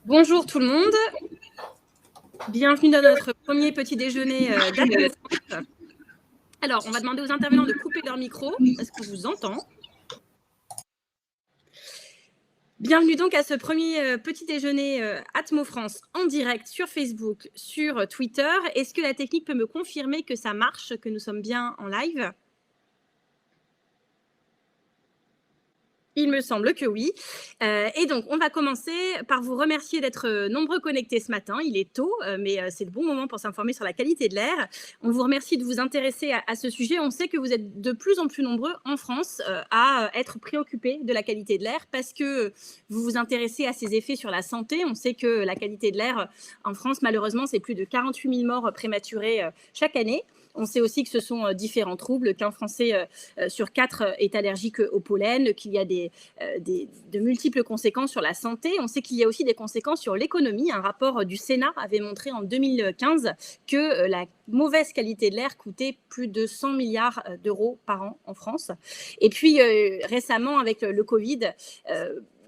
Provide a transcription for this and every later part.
Bonjour tout le monde, bienvenue dans notre premier petit déjeuner d'Atmo France. Alors, on va demander aux intervenants de couper leur micro, parce qu'on vous entend. Bienvenue donc à ce premier petit déjeuner Atmo France en direct sur Facebook, sur Twitter. Est-ce que la technique peut me confirmer que ça marche, que nous sommes bien en live ? Il me semble que oui. Et donc, on va commencer par vous remercier d'être nombreux connectés ce matin. Il est tôt, mais c'est le bon moment pour s'informer sur la qualité de l'air. On vous remercie de vous intéresser à ce sujet. On sait que vous êtes de plus en plus nombreux en France à être préoccupés de la qualité de l'air parce que vous vous intéressez à ses effets sur la santé. On sait que la qualité de l'air en France, malheureusement, c'est plus de 48 000 morts prématurées chaque année. On sait aussi que ce sont différents troubles, qu'un Français sur 4 est allergique au pollen, qu'il y a de multiples conséquences sur la santé. On sait qu'il y a aussi des conséquences sur l'économie. Un rapport du Sénat avait montré en 2015 que la mauvaise qualité de l'air coûtait plus de 100 milliards d'euros par an en France. Et puis récemment, avec le Covid,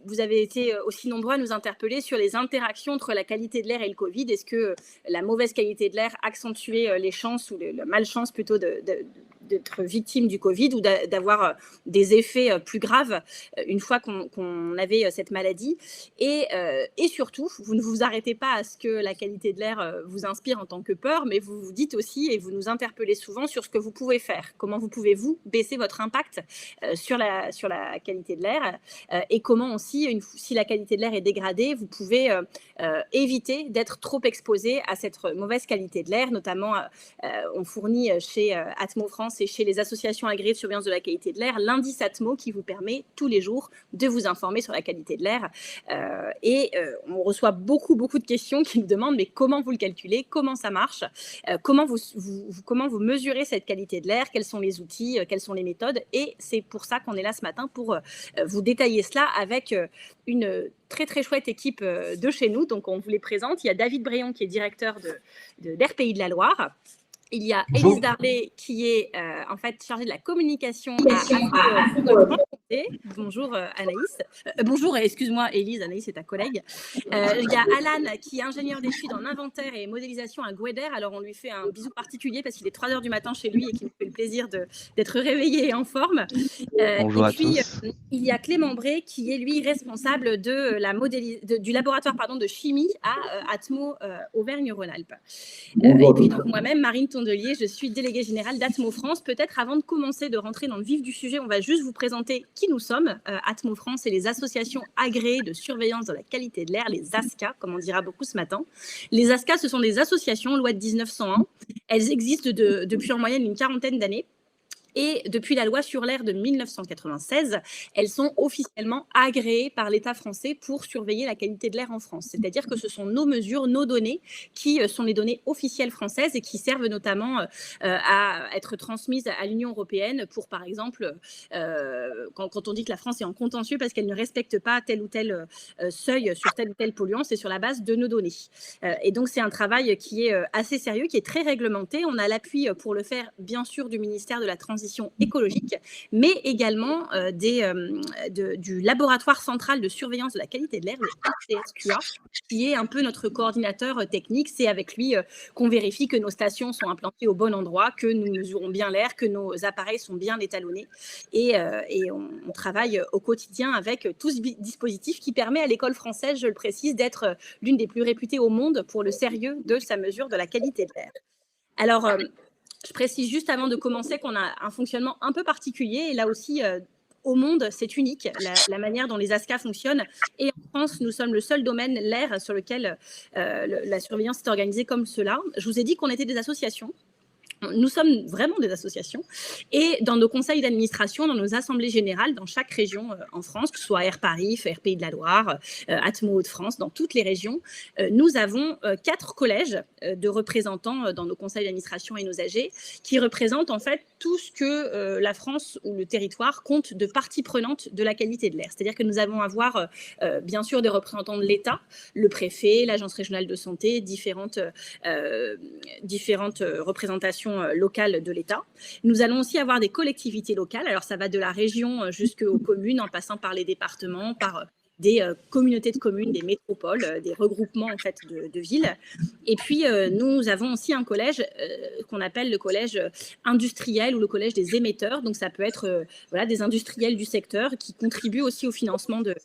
vous avez été aussi nombreux à nous interpeller sur les interactions entre la qualité de l'air et le Covid. Est-ce que la mauvaise qualité de l'air accentuait les chances ou la malchance plutôt d'être victime du Covid ou d'avoir des effets plus graves une fois qu'on avait cette maladie. Et surtout, vous ne vous arrêtez pas à ce que la qualité de l'air vous inspire en tant que peur, mais vous vous dites aussi et vous nous interpellez souvent sur ce que vous pouvez faire. Comment vous pouvez, vous, baisser votre impact sur la qualité de l'air et comment aussi, si la qualité de l'air est dégradée, vous pouvez éviter d'être trop exposé à cette mauvaise qualité de l'air. Notamment, on fournit chez Atmo France et chez les associations agréées de surveillance de la qualité de l'air l'indice Atmo qui vous permet tous les jours de vous informer sur la qualité de l'air. On reçoit beaucoup de questions qui nous demandent mais comment vous le calculez, comment ça marche, comment vous mesurez cette qualité de l'air, quels sont les outils, quelles sont les méthodes. Et c'est pour ça qu'on est là ce matin pour vous détailler cela avec une très chouette équipe de chez nous. Donc on vous les présente. Il y a David Bréon qui est directeur d'Air Pays de la Loire. Il y a Élise Darlé qui est en fait chargée de la communication à Atmo. Bonjour Anaïs. Bonjour, excuse-moi Élise, Anaïs est ta collègue. Il y a Alan qui est ingénieur d'études en inventaire et modélisation à Gwedair. Alors on lui fait un bisou particulier parce qu'il est 3h du matin chez lui et qu'il nous fait le plaisir d'être réveillé et en forme. Bonjour et à puis tous. il y a Clément Bré qui est lui responsable du laboratoire de chimie à Atmo Auvergne-Rhône-Alpes. Et puis donc moi-même, Marine Tondelier, je suis déléguée générale d'Atmo France. Peut-être avant de commencer de rentrer dans le vif du sujet, on va juste vous présenter qui nous sommes. Atmo France et les associations agréées de surveillance de la qualité de l'air, les ASCA, comme on dira beaucoup ce matin. Les ASCA, ce sont des associations, loi de 1901. Elles existent depuis en moyenne une 40aine d'années. Et depuis la loi sur l'air de 1996, elles sont officiellement agréées par l'État français pour surveiller la qualité de l'air en France. C'est-à-dire que ce sont nos mesures, nos données, qui sont les données officielles françaises et qui servent notamment à être transmises à l'Union européenne pour, par exemple, quand on dit que la France est en contentieux parce qu'elle ne respecte pas tel ou tel seuil sur tel ou tel polluant, c'est sur la base de nos données. Et donc, c'est un travail qui est assez sérieux, qui est très réglementé. On a l'appui pour le faire, bien sûr, du ministère de la Transition écologique, mais également du laboratoire central de surveillance de la qualité de l'air, le LCSQA, qui est un peu notre coordinateur technique. C'est avec lui qu'on vérifie que nos stations sont implantées au bon endroit, que nous mesurons bien l'air, que nos appareils sont bien étalonnés. Et on travaille au quotidien avec tout ce dispositif qui permet à l'école française, je le précise, d'être l'une des plus réputées au monde pour le sérieux de sa mesure de la qualité de l'air. Alors, je précise juste avant de commencer qu'on a un fonctionnement un peu particulier et là aussi au monde c'est unique la manière dont les ASCA fonctionnent et en France nous sommes le seul domaine, l'air, sur lequel la surveillance est organisée comme cela. Je vous ai dit qu'on était des associations. Nous sommes vraiment des associations et dans nos conseils d'administration, dans nos assemblées générales, dans chaque région en France, que ce soit Air Paris, Air Pays de la Loire, Atmo Hauts-de-France, dans toutes les régions, nous avons 4 collèges de représentants dans nos conseils d'administration et nos AG qui représentent en fait tout ce que la France ou le territoire compte de parties prenantes de la qualité de l'air. C'est-à-dire que nous allons avoir bien sûr des représentants de l'État, le préfet, l'agence régionale de santé, différentes représentations locales de l'État. Nous allons aussi avoir des collectivités locales. Alors, ça va de la région jusqu'aux communes, en passant par les départements, par des communautés de communes, des métropoles, des regroupements en fait de villes. Et puis nous avons aussi un collège qu'on appelle le collège industriel ou le collège des émetteurs. Donc ça peut être voilà, des industriels du secteur qui contribuent aussi au financement de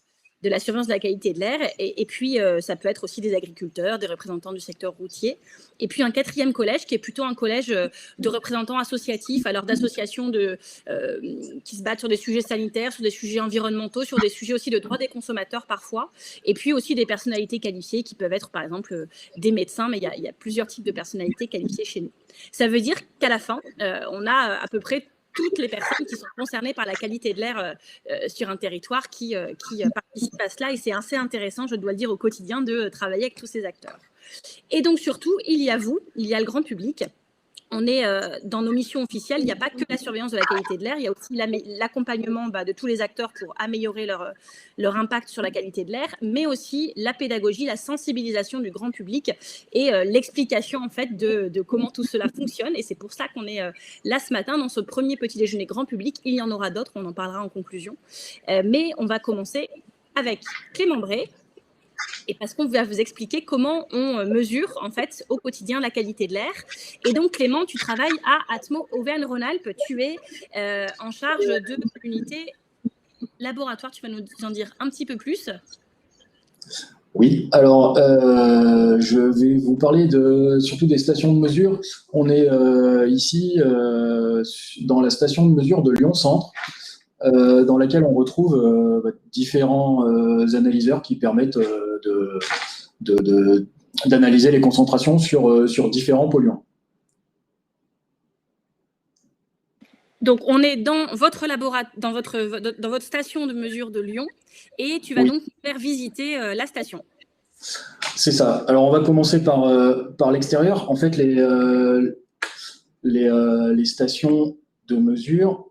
la surveillance de la qualité de l'air. Et puis, ça peut être aussi des agriculteurs, des représentants du secteur routier. Et puis, un quatrième collège qui est plutôt un collège de représentants associatifs, alors d'associations qui se battent sur des sujets sanitaires, sur des sujets environnementaux, sur des sujets aussi de droits des consommateurs parfois. Et puis aussi des personnalités qualifiées qui peuvent être, par exemple, des médecins, mais il y a plusieurs types de personnalités qualifiées chez nous. Ça veut dire qu'à la fin, on a à peu près toutes les personnes qui sont concernées par la qualité de l'air sur un territoire qui participent à cela. Et c'est assez intéressant, je dois le dire, au quotidien de travailler avec tous ces acteurs. Et donc surtout, il y a vous, il y a le grand public. On est dans nos missions officielles, il n'y a pas que la surveillance de la qualité de l'air, il y a aussi l'accompagnement de tous les acteurs pour améliorer leur impact sur la qualité de l'air, mais aussi la pédagogie, la sensibilisation du grand public et l'explication en fait de comment tout cela fonctionne. Et c'est pour ça qu'on est là ce matin dans ce premier petit déjeuner grand public. Il y en aura d'autres, on en parlera en conclusion. Mais on va commencer avec Clément Bray. Et parce qu'on va vous expliquer comment on mesure en fait au quotidien la qualité de l'air. Et donc Clément, tu travailles à Atmo Auvergne-Rhône-Alpes. Tu es en charge de l'unité laboratoire. Tu vas nous en dire un petit peu plus. Oui, alors je vais vous parler surtout des stations de mesure. On est ici dans la station de mesure de Lyon-Centre, dans laquelle on retrouve différents analyseurs qui permettent d'analyser les concentrations sur différents polluants. Donc, on est dans votre dans votre station de mesure de Lyon et tu vas donc faire visiter la station. C'est ça. Alors, on va commencer par l'extérieur. En fait, les stations de mesure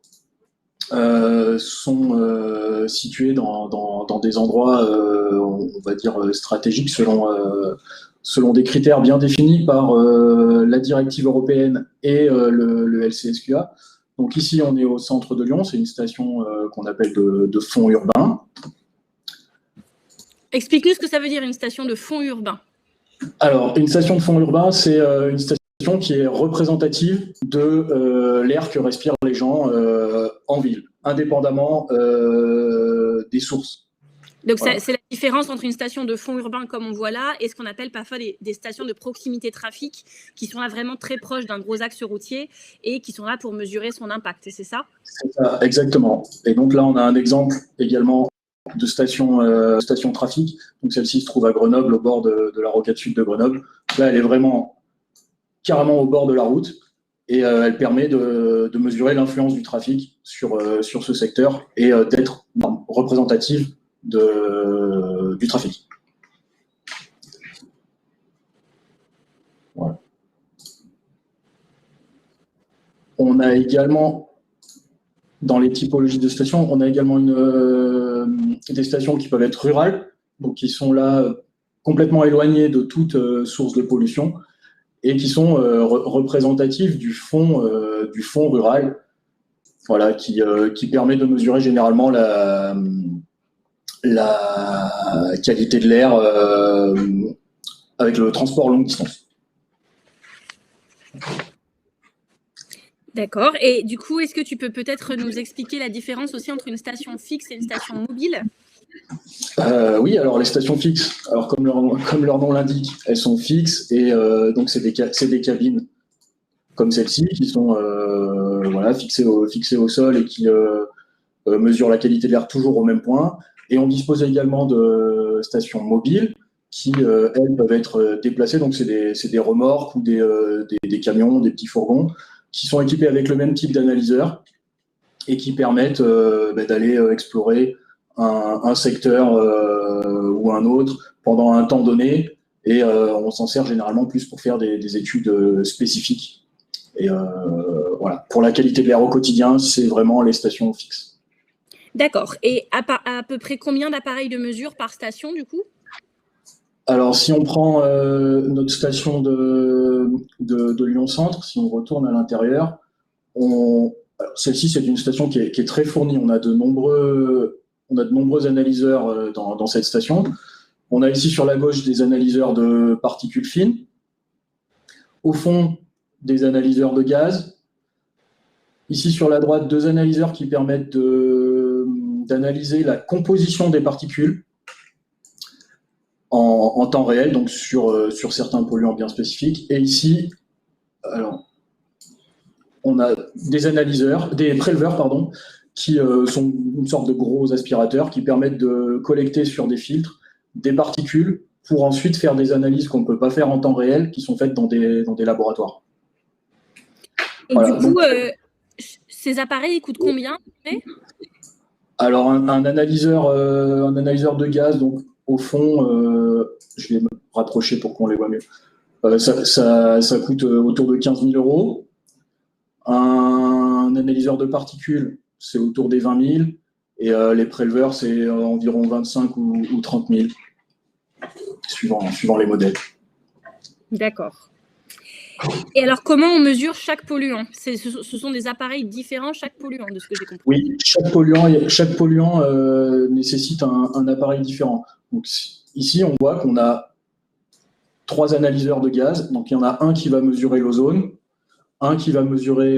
sont situées dans des endroits, on va dire, stratégiques selon des critères bien définis par la directive européenne et le LCSQA. Donc ici, on est au centre de Lyon, c'est une station qu'on appelle de fond urbain. Explique-nous ce que ça veut dire une station de fond urbain. Alors, une station de fond urbain, c'est une station qui est représentative de l'air que respirent les gens en ville, indépendamment des sources. Donc, voilà. C'est la différence entre une station de fond urbain, comme on voit là, et ce qu'on appelle parfois des stations de proximité trafic, qui sont là vraiment très proches d'un gros axe routier et qui sont là pour mesurer son impact. Et c'est ça ? C'est ça, exactement. Et donc là, on a un exemple également de station trafic. Donc celle-ci se trouve à Grenoble, au bord de la rocade sud de Grenoble. Là, elle est vraiment carrément au bord de la route et elle permet de mesurer l'influence du trafic sur ce secteur et d'être représentative du trafic. Voilà. On a également, dans les typologies de stations, on a également des stations qui peuvent être rurales, donc qui sont là complètement éloignées de toute source de pollution et qui sont représentatives du fond rural, voilà, qui permet de mesurer généralement la qualité de l'air avec le transport longue distance. D'accord. Et du coup, est-ce que tu peux peut-être nous expliquer la différence aussi entre une station fixe et une station mobile ? Oui, alors les stations fixes, alors comme leur nom l'indique, elles sont fixes et donc c'est des cabines comme celle-ci qui sont voilà, fixées au sol et qui mesurent la qualité de l'air toujours au même point. Et on dispose également de stations mobiles qui, elles, peuvent être déplacées. Donc, c'est des remorques ou des camions, des petits fourgons qui sont équipés avec le même type d'analyseur et qui permettent d'aller explorer un secteur ou un autre pendant un temps donné. Et on s'en sert généralement plus pour faire des études spécifiques. Et voilà. Pour la qualité de l'air au quotidien, c'est vraiment les stations fixes. D'accord. Et à peu près combien d'appareils de mesure par station, du coup ? Alors, si on prend notre station de Lyon-Centre, si on retourne à l'intérieur, celle-ci, c'est une station qui est très fournie. On a de on a de nombreux analyseurs dans cette station. On a ici sur la gauche des analyseurs de particules fines. Au fond, des analyseurs de gaz. Ici sur la droite, 2 analyseurs qui permettent d'analyser la composition des particules en temps réel, donc sur certains polluants bien spécifiques. Et ici, alors, on a des préleveurs, qui sont une sorte de gros aspirateurs qui permettent de collecter sur des filtres des particules pour ensuite faire des analyses qu'on ne peut pas faire en temps réel, qui sont faites dans des laboratoires. Et voilà, du coup, ces appareils, ils coûtent combien? Alors, un analyseur de gaz, donc au fond, je vais me rapprocher pour qu'on les voit mieux. Ça coûte autour de 15 000 euros. Un analyseur de particules, c'est autour des 20 000. Et les préleveurs, c'est environ 25 ou 30 000, suivant les modèles. D'accord. Et alors, comment on mesure chaque polluant? Ce sont des appareils différents, chaque polluant, de ce que j'ai compris. Oui, chaque polluant nécessite un appareil différent. Donc, ici, on voit qu'on a 3 analyseurs de gaz. Donc, il y en a un qui va mesurer l'ozone, un qui va mesurer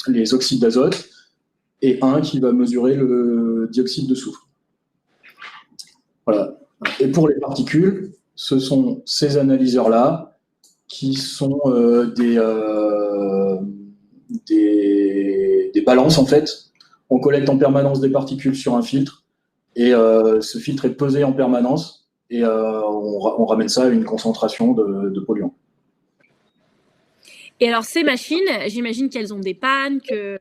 les oxydes d'azote et un qui va mesurer le dioxyde de soufre. Voilà. Et pour les particules, ce sont ces analyseurs-là qui sont des balances, en fait. On collecte en permanence des particules sur un filtre et ce filtre est pesé en permanence et on ramène ça à une concentration de polluants. Et alors, ces machines, j'imagine qu'elles ont des pannes, que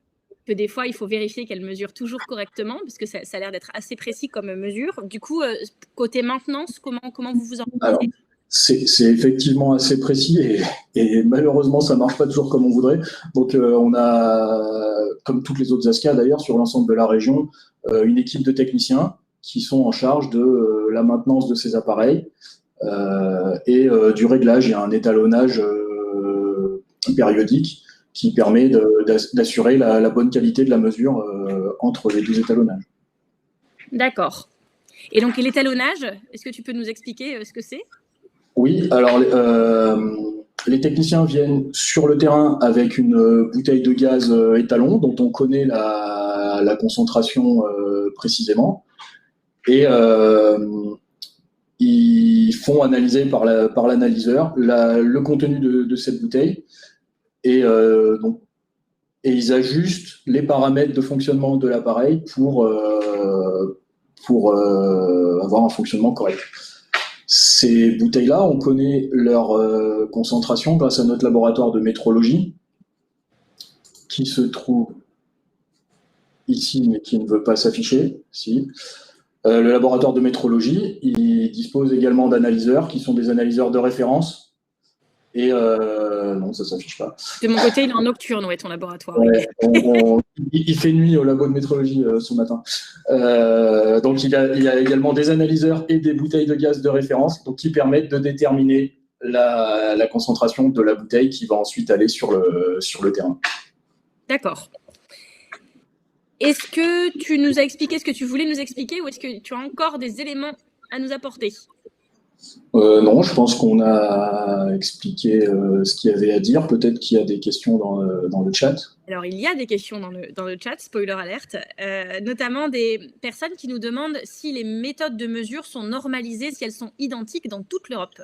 des fois, il faut vérifier qu'elles mesurent toujours correctement, parce que ça a l'air d'être assez précis comme mesure. Du coup, côté maintenance, comment vous vous organisez? C'est effectivement assez précis et malheureusement, ça ne marche pas toujours comme on voudrait. Donc, on a, comme toutes les autres ASCA d'ailleurs, sur l'ensemble de la région, une équipe de techniciens qui sont en charge de la maintenance de ces appareils et du réglage. Il y a un étalonnage périodique qui permet d'assurer la bonne qualité de la mesure entre les 2 étalonnages. D'accord. Et donc, l'étalonnage, est-ce que tu peux nous expliquer ce que c'est? Oui, alors les techniciens viennent sur le terrain avec une bouteille de gaz étalon dont on connaît la concentration précisément et ils font analyser par l'analyseur le contenu de cette bouteille et ils ajustent les paramètres de fonctionnement de l'appareil pour avoir un fonctionnement correct. Ces bouteilles-là, on connaît leur concentration grâce à notre laboratoire de métrologie qui se trouve ici, mais qui ne veut pas s'afficher. Si. Le laboratoire de métrologie, il dispose également d'analyseurs qui sont des analyseurs de référence. Et non, ça ne s'affiche pas. De mon côté, il est en nocturne, ouais, ton laboratoire. Ouais, il fait nuit au labo de métrologie ce matin. Donc, il y a également des analyseurs et des bouteilles de gaz de référence donc, qui permettent de déterminer la concentration de la bouteille qui va ensuite aller sur le terrain. D'accord. Est-ce que tu nous as expliqué ce que tu voulais nous expliquer ou est-ce que tu as encore des éléments à nous apporter? Non, je pense qu'on a expliqué ce qu'il y avait à dire. Peut-être qu'il y a des questions dans le chat. Alors, il y a des questions dans le chat, spoiler alerte, notamment des personnes qui nous demandent si les méthodes de mesure sont normalisées, si elles sont identiques dans toute l'Europe.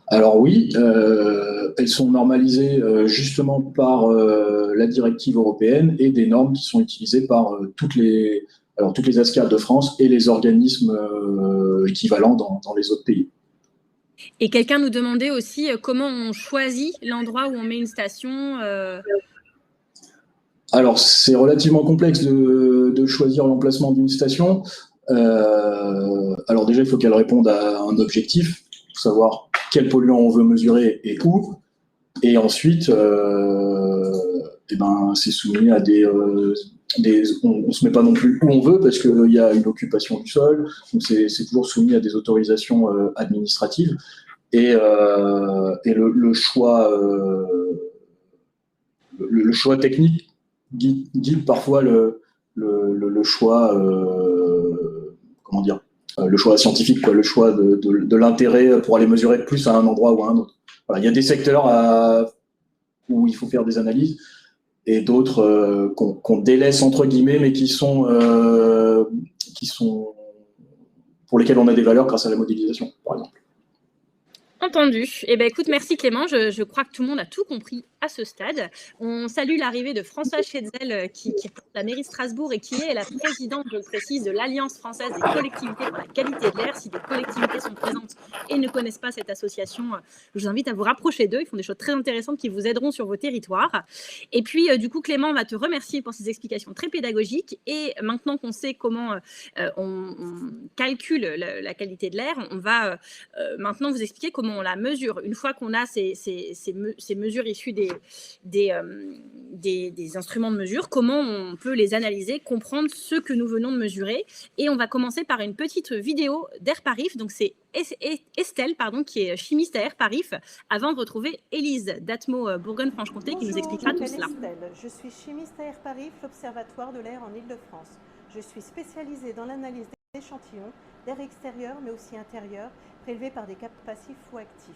Alors oui, elles sont normalisées justement par la directive européenne et des normes qui sont utilisées par toutes les ASCA de France et les organismes équivalents dans les autres pays. Et quelqu'un nous demandait aussi comment on choisit l'endroit où on met une station. Alors, c'est relativement complexe de choisir l'emplacement d'une station. Alors déjà, il faut qu'elle réponde à un objectif, pour savoir quel polluant on veut mesurer et où. Et ensuite, c'est soumis à on ne se met pas non plus où on veut parce qu'il y a une occupation du sol, donc c'est toujours soumis à des autorisations administratives. Et le choix technique guide parfois le choix, comment dire, le choix scientifique, quoi, le choix de l'intérêt pour aller mesurer plus à un endroit ou à un autre. Voilà, il y a des secteurs où il faut faire des analyses et d'autres qu'on délaisse entre guillemets, mais qui sont pour lesquels on a des valeurs grâce à la modélisation, par exemple. Entendu. Eh ben, écoute, merci Clément. Je crois que tout le monde a tout compris à ce stade. On salue l'arrivée de François Chetzel, qui représente la mairie de Strasbourg et qui est la présidente, je le précise, de l'Alliance française des collectivités pour la qualité de l'air. Si des collectivités sont présentes et ne connaissent pas cette association, je vous invite à vous rapprocher d'eux. Ils font des choses très intéressantes qui vous aideront sur vos territoires. Et puis, du coup, Clément va te remercier pour ces explications très pédagogiques. Et maintenant qu'on sait comment on calcule la qualité de l'air, on va maintenant vous expliquer comment on la mesure. Une fois qu'on a ces mesures issues des instruments de mesure, comment on peut les analyser, comprendre ce que nous venons de mesurer. Et on va commencer par une petite vidéo d'Airparif. Donc c'est Estelle, qui est chimiste à Airparif, avant de retrouver Élise d'Atmo Bourgogne-Franche-Comté qui nous expliquera tout cela. Estelle. Je suis chimiste à Airparif, l'Observatoire de l'air en Île-de-France. Je suis spécialisée dans l'analyse d'échantillons d'air extérieur mais aussi intérieur prélevés par des capteurs passifs ou actifs.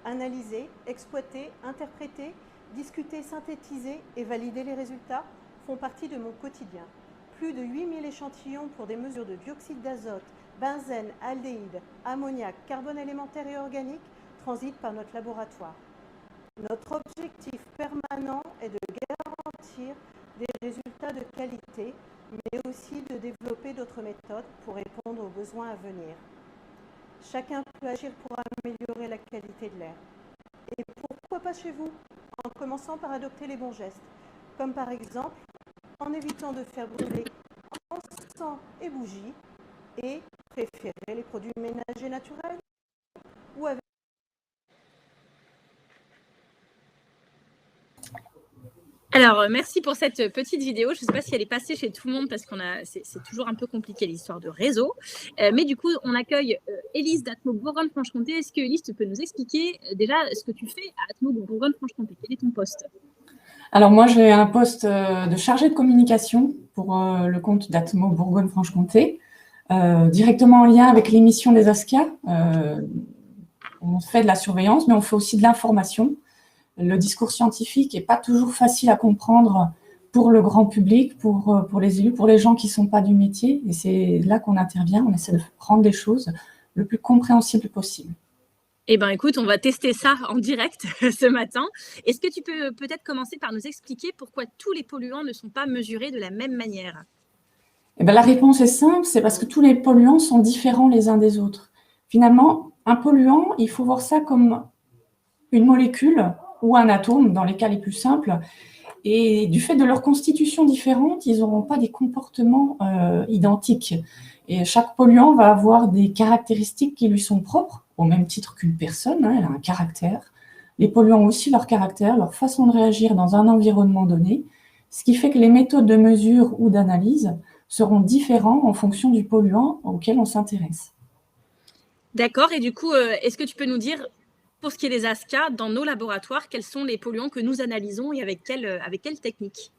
Analyser, exploiter, interpréter, discuter, synthétiser et valider les résultats font partie de mon quotidien. Plus de 8000 échantillons pour des mesures de dioxyde d'azote, benzène, aldéhyde, ammoniac, carbone élémentaire et organique transitent par notre laboratoire. Notre objectif permanent est de garantir des résultats de qualité, mais aussi de développer d'autres méthodes pour répondre aux besoins à venir. Chacun peut agir pour améliorer la qualité de l'air. Et pourquoi pas chez vous, en commençant par adopter les bons gestes, comme par exemple en évitant de faire brûler encens et bougies et préférer les produits ménagers naturels ou avec. Alors, merci pour cette petite vidéo. Je ne sais pas si elle est passée chez tout le monde parce que c'est toujours un peu compliqué l'histoire de réseau. Mais du coup, on accueille Élise d'Atmo Bourgogne-Franche-Comté. Est-ce que Élise, tu peux nous expliquer déjà ce que tu fais à Atmo Bourgogne-Franche-Comté? Quel est ton poste? Alors moi, j'ai un poste de chargée de communication pour le compte d'Atmo Bourgogne-Franche-Comté, directement en lien avec l'émission des ASCA. On fait de la surveillance, mais on fait aussi de l'information. Le discours scientifique n'est pas toujours facile à comprendre pour le grand public, pour les élus, pour les gens qui ne sont pas du métier. Et c'est là qu'on intervient, on essaie de rendre les choses le plus compréhensible possible. Eh bien, écoute, on va tester ça en direct ce matin. Est-ce que tu peux peut-être commencer par nous expliquer pourquoi tous les polluants ne sont pas mesurés de la même manière? Eh bien, la réponse est simple, c'est parce que tous les polluants sont différents les uns des autres. Finalement, un polluant, il faut voir ça comme une molécule ou un atome, dans les cas les plus simples. Et du fait de leur constitution différente, ils n'auront pas des comportements identiques. Et chaque polluant va avoir des caractéristiques qui lui sont propres, au même titre qu'une personne, elle a un caractère. Les polluants ont aussi leur caractère, leur façon de réagir dans un environnement donné, ce qui fait que les méthodes de mesure ou d'analyse seront différentes en fonction du polluant auquel on s'intéresse. D'accord, et du coup, est-ce que tu peux nous dire, pour ce qui est des ASCA, dans nos laboratoires, quels sont les polluants que nous analysons et avec quelle technique?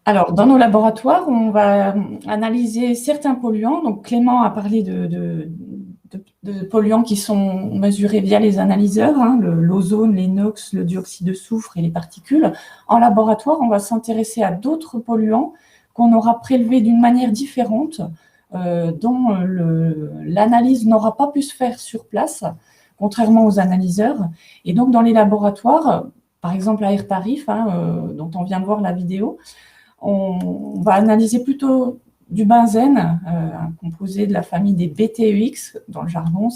Alors, dans nos laboratoires, on va analyser certains polluants. Donc, Clément a parlé de polluants qui sont mesurés via les analyseurs, l'ozone, les NOx, le dioxyde de soufre et les particules. En laboratoire, on va s'intéresser à d'autres polluants qu'on aura prélevés d'une manière différente, dont l'analyse n'aura pas pu se faire sur place, contrairement aux analyseurs. Et donc, dans les laboratoires, par exemple à Airparif, dont on vient de voir la vidéo, on va analyser plutôt du benzène, un composé de la famille des BTEX, dans le jargon,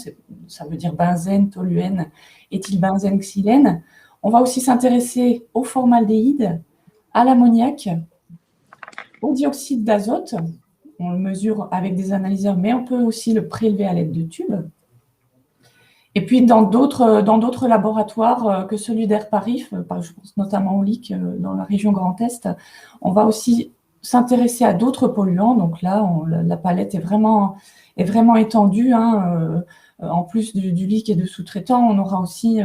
ça veut dire benzène, toluène, éthylbenzène, xylène. On va aussi s'intéresser au formaldéhyde, à l'ammoniac, au dioxyde d'azote. On le mesure avec des analyseurs, mais on peut aussi le prélever à l'aide de tubes. Et puis, dans d'autres laboratoires que celui d'Airparif, je pense notamment au LIC dans la région Grand Est, on va aussi s'intéresser à d'autres polluants. Donc là, la palette est vraiment étendue. En plus du LIC et de sous-traitants, on aura aussi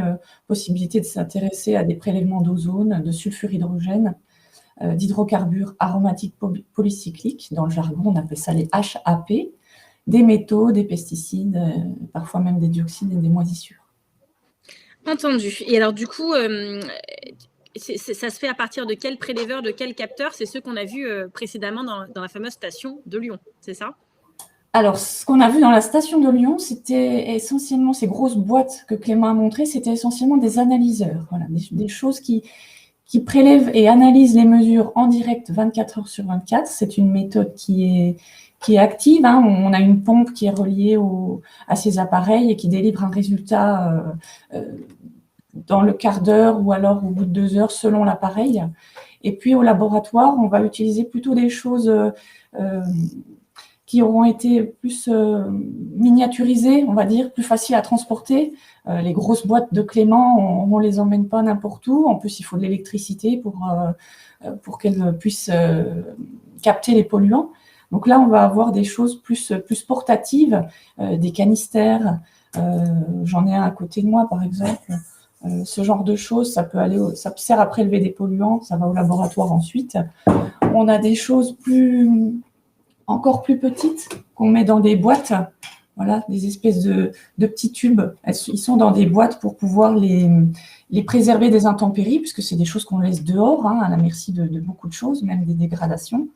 possibilité de s'intéresser à des prélèvements d'ozone, de sulfure hydrogène, d'hydrocarbures aromatiques polycycliques. Dans le jargon, on appelle ça les HAP, des métaux, des pesticides, parfois même des dioxines et des moisissures. Entendu. Et alors, du coup, ça se fait à partir de quel prélèveur, de quel capteur? C'est ceux qu'on a vus précédemment dans la fameuse station de Lyon, c'est ça? Alors, ce qu'on a vu dans la station de Lyon, c'était essentiellement ces grosses boîtes que Clément a montrées, c'était essentiellement des analyseurs, voilà, des choses qui prélèvent et analysent les mesures en direct 24 heures sur 24. C'est une méthode qui est active, hein. On a une pompe qui est reliée à ces appareils et qui délivre un résultat dans le quart d'heure ou alors au bout de 2 heures selon l'appareil. Et puis au laboratoire, on va utiliser plutôt des choses qui auront été plus miniaturisées, on va dire, plus faciles à transporter. Les grosses boîtes de Clément, on ne les emmène pas n'importe où. En plus, il faut de l'électricité pour qu'elles puissent capter les polluants. Donc là, on va avoir des choses plus portatives, des canistères. J'en ai un à côté de moi, par exemple. Ce genre de choses, ça sert à prélever des polluants, ça va au laboratoire ensuite. On a des choses encore plus petites qu'on met dans des boîtes, voilà, des espèces de petits tubes. Ils sont dans des boîtes pour pouvoir les préserver des intempéries, puisque c'est des choses qu'on laisse dehors, hein, à la merci de beaucoup de choses, même des dégradations.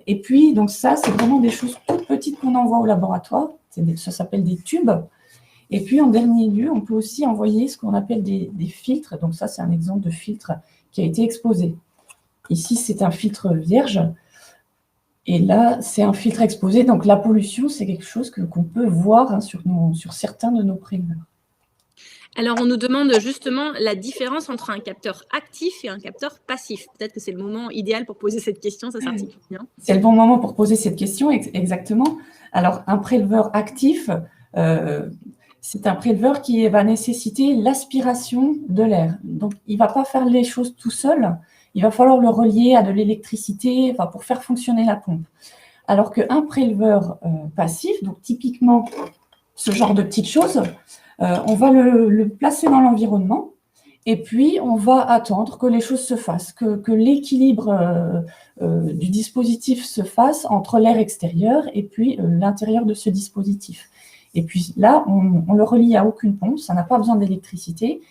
Et puis, donc ça, c'est vraiment des choses toutes petites qu'on envoie au laboratoire. Ça s'appelle des tubes. Et puis, en dernier lieu, on peut aussi envoyer ce qu'on appelle des filtres. Donc ça, c'est un exemple de filtre qui a été exposé. Ici, c'est un filtre vierge. Et là, c'est un filtre exposé. Donc la pollution, c'est quelque chose qu'on peut voir, hein, sur certains de nos préleveurs. Alors, on nous demande justement la différence entre un capteur actif et un capteur passif. Peut-être que c'est le moment idéal pour poser cette question, ça s'articule bien. C'est le bon moment pour poser cette question, exactement. Alors, un préleveur actif, c'est un préleveur qui va nécessiter l'aspiration de l'air. Donc, il ne va pas faire les choses tout seul. Il va falloir le relier à de l'électricité, enfin, pour faire fonctionner la pompe. Alors qu'un préleveur passif, donc typiquement ce genre de petites choses, on va le placer dans l'environnement et puis on va attendre que les choses se fassent, que l'équilibre du dispositif se fasse entre l'air extérieur et puis l'intérieur de ce dispositif. Et puis là, on le relie à aucune pompe, ça n'a pas besoin d'électricité.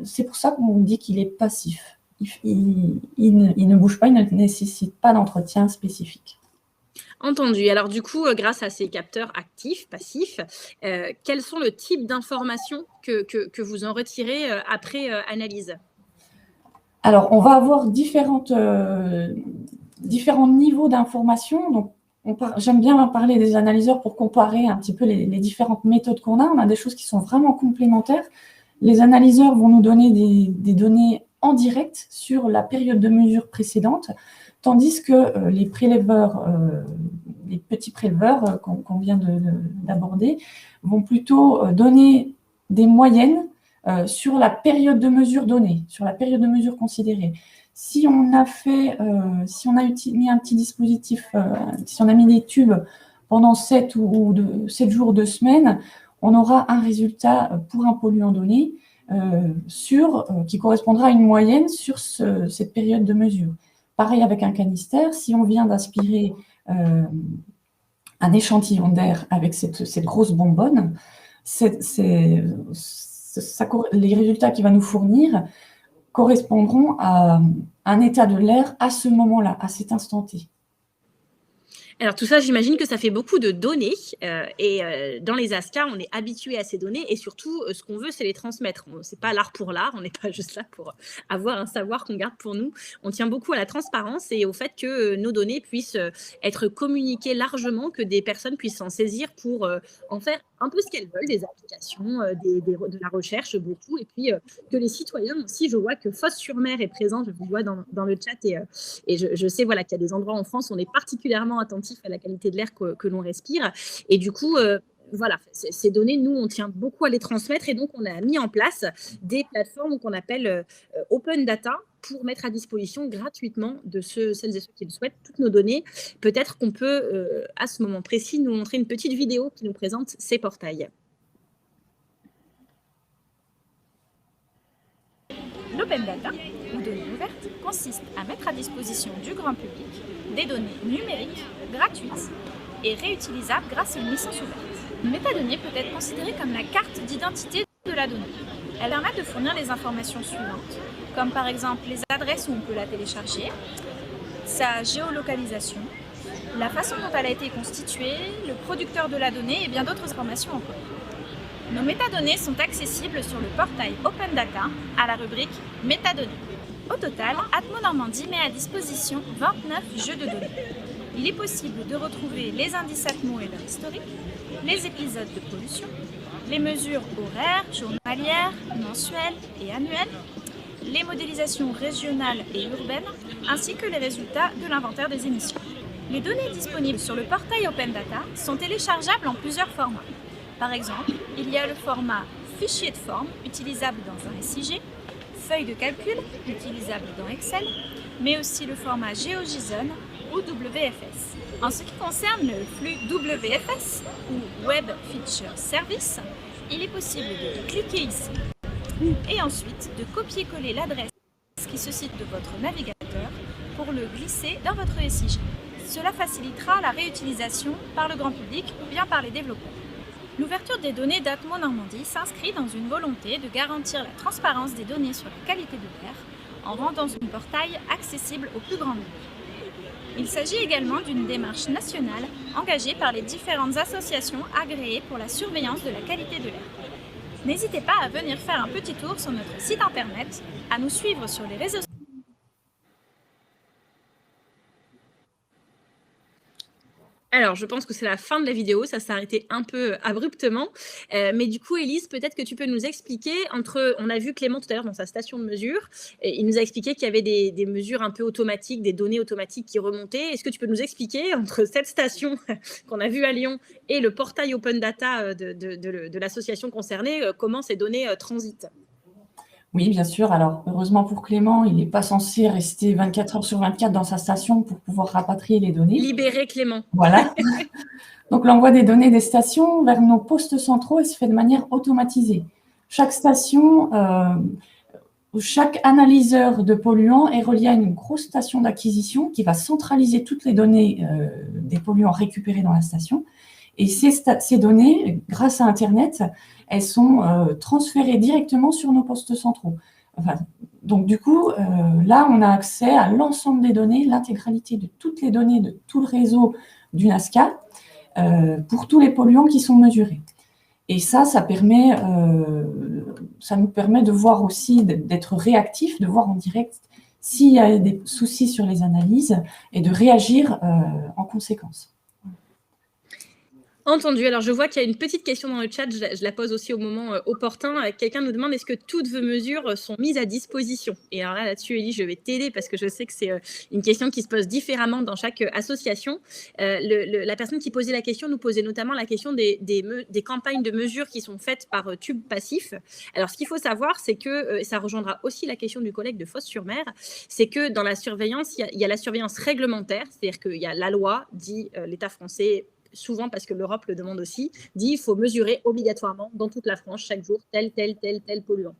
C'est pour ça qu'on dit qu'il est passif. Il ne bouge pas, il ne nécessite pas d'entretien spécifique. Entendu. Alors du coup, grâce à ces capteurs actifs, passifs, quels sont le type d'informations que vous en retirez après analyse? Alors, on va avoir différents niveaux d'informations. Donc, j'aime bien parler des analyseurs pour comparer un petit peu les différentes méthodes qu'on a. On a des choses qui sont vraiment complémentaires. Les analyseurs vont nous donner des données en direct sur la période de mesure précédente, tandis que les prélèveurs, les petits préleveurs qu'on vient d'aborder, vont plutôt donner des moyennes sur la période de mesure donnée, sur la période de mesure considérée. Si on a mis un petit dispositif, si on a mis des tubes pendant 7 jours, 2 semaines, on aura un résultat pour un polluant donné qui correspondra à une moyenne sur cette période de mesure. Pareil avec un canister, si on vient d'aspirer un échantillon d'air avec cette grosse bonbonne, les résultats qu'il va nous fournir correspondront à un état de l'air à ce moment-là, à cet instant T. Alors tout ça, j'imagine que ça fait beaucoup de données et dans les ASCA, on est habitué à ces données et surtout, ce qu'on veut, c'est les transmettre. C'est pas l'art pour l'art, on n'est pas juste là pour avoir un savoir qu'on garde pour nous. On tient beaucoup à la transparence et au fait que nos données puissent être communiquées largement, que des personnes puissent s'en saisir pour en faire un peu ce qu'elles veulent, des applications, de la recherche, beaucoup, et puis que les citoyens aussi. Je vois que Fos-sur-Mer est présent, je vous vois dans le chat et je sais voilà, qu'il y a des endroits en France où on est particulièrement attentif à la qualité de l'air que l'on respire. Et du coup, voilà, ces données, nous, on tient beaucoup à les transmettre et donc on a mis en place des plateformes qu'on appelle Open Data pour mettre à disposition gratuitement de celles et ceux qui le souhaitent toutes nos données. Peut-être qu'on peut, à ce moment précis, nous montrer une petite vidéo qui nous présente ces portails. L'Open Data, ou données ouvertes, ouverte consiste à mettre à disposition du grand public des données numériques, gratuites et réutilisables grâce à une licence ouverte. Une métadonnée peut être considérée comme la carte d'identité de la donnée. Elle permet de fournir les informations suivantes, comme par exemple les adresses où on peut la télécharger, sa géolocalisation, la façon dont elle a été constituée, le producteur de la donnée et bien d'autres informations encore. Nos métadonnées sont accessibles sur le portail Open Data à la rubrique Métadonnées. Au total, Atmo Normandie met à disposition 29 jeux de données. Il est possible de retrouver les indices Atmo et leur historique, les épisodes de pollution, les mesures horaires, journalières, mensuelles et annuelles, les modélisations régionales et urbaines, ainsi que les résultats de l'inventaire des émissions. Les données disponibles sur le portail Open Data sont téléchargeables en plusieurs formats. Par exemple, il y a le format fichier de forme, utilisable dans un SIG, feuille de calcul, utilisable dans Excel, mais aussi le format GeoJSON ou WFS. En ce qui concerne le flux WFS ou Web Feature Service, il est possible de cliquer ici et ensuite de copier-coller l'adresse qui se cite de votre navigateur pour le glisser dans votre SIG. Cela facilitera la réutilisation par le grand public ou bien par les développeurs. L'ouverture des données d'Atmo Normandie s'inscrit dans une volonté de garantir la transparence des données sur la qualité de l'air en rendant ce portail accessible au plus grand nombre. Il s'agit également d'une démarche nationale engagée par les différentes associations agréées pour la surveillance de la qualité de l'air. N'hésitez pas à venir faire un petit tour sur notre site internet, à nous suivre sur les réseaux sociaux. Alors, je pense que c'est la fin de la vidéo, ça s'est arrêté un peu abruptement. Mais du coup, Élise, peut-être que tu peux nous expliquer, on a vu Clément tout à l'heure dans sa station de mesure, et il nous a expliqué qu'il y avait des mesures un peu automatiques, des données automatiques qui remontaient. Est-ce que tu peux nous expliquer, entre cette station qu'on a vue à Lyon et le portail Open Data de l'association concernée, comment ces données transitent ? Oui, bien sûr. Alors, heureusement pour Clément, il n'est pas censé rester 24 heures sur 24 dans sa station pour pouvoir rapatrier les données. Libérer Clément. Voilà. Donc, l'envoi des données des stations vers nos postes centraux se fait de manière automatisée. Chaque station, chaque analyseur de polluants est relié à une grosse station d'acquisition qui va centraliser toutes les données des polluants récupérés dans la station. Et ces données, grâce à Internet, elles sont transférées directement sur nos postes centraux. Enfin, donc, du coup, là, on a accès à l'ensemble des données, l'intégralité de toutes les données de tout le réseau du NASCA pour tous les polluants qui sont mesurés. Et ça nous permet de voir aussi, d'être réactif, de voir en direct s'il y a des soucis sur les analyses et de réagir en conséquence. Entendu. Alors, je vois qu'il y a une petite question dans le chat. Je la pose aussi au moment opportun. Quelqu'un nous demande, est-ce que toutes vos mesures sont mises à disposition ? Et alors là-dessus, Élie, je vais t'aider parce que je sais que c'est une question qui se pose différemment dans chaque association. La personne qui posait la question nous posait notamment la question des campagnes de mesures qui sont faites par tube passif. Alors, ce qu'il faut savoir, c'est que, ça rejoindra aussi la question du collègue de Fos-sur-Mer, c'est que dans la surveillance, il y a la surveillance réglementaire, c'est-à-dire qu'il y a la loi, dit l'État français, souvent parce que l'Europe le demande aussi, dit qu'il faut mesurer obligatoirement dans toute la France chaque jour tel polluant.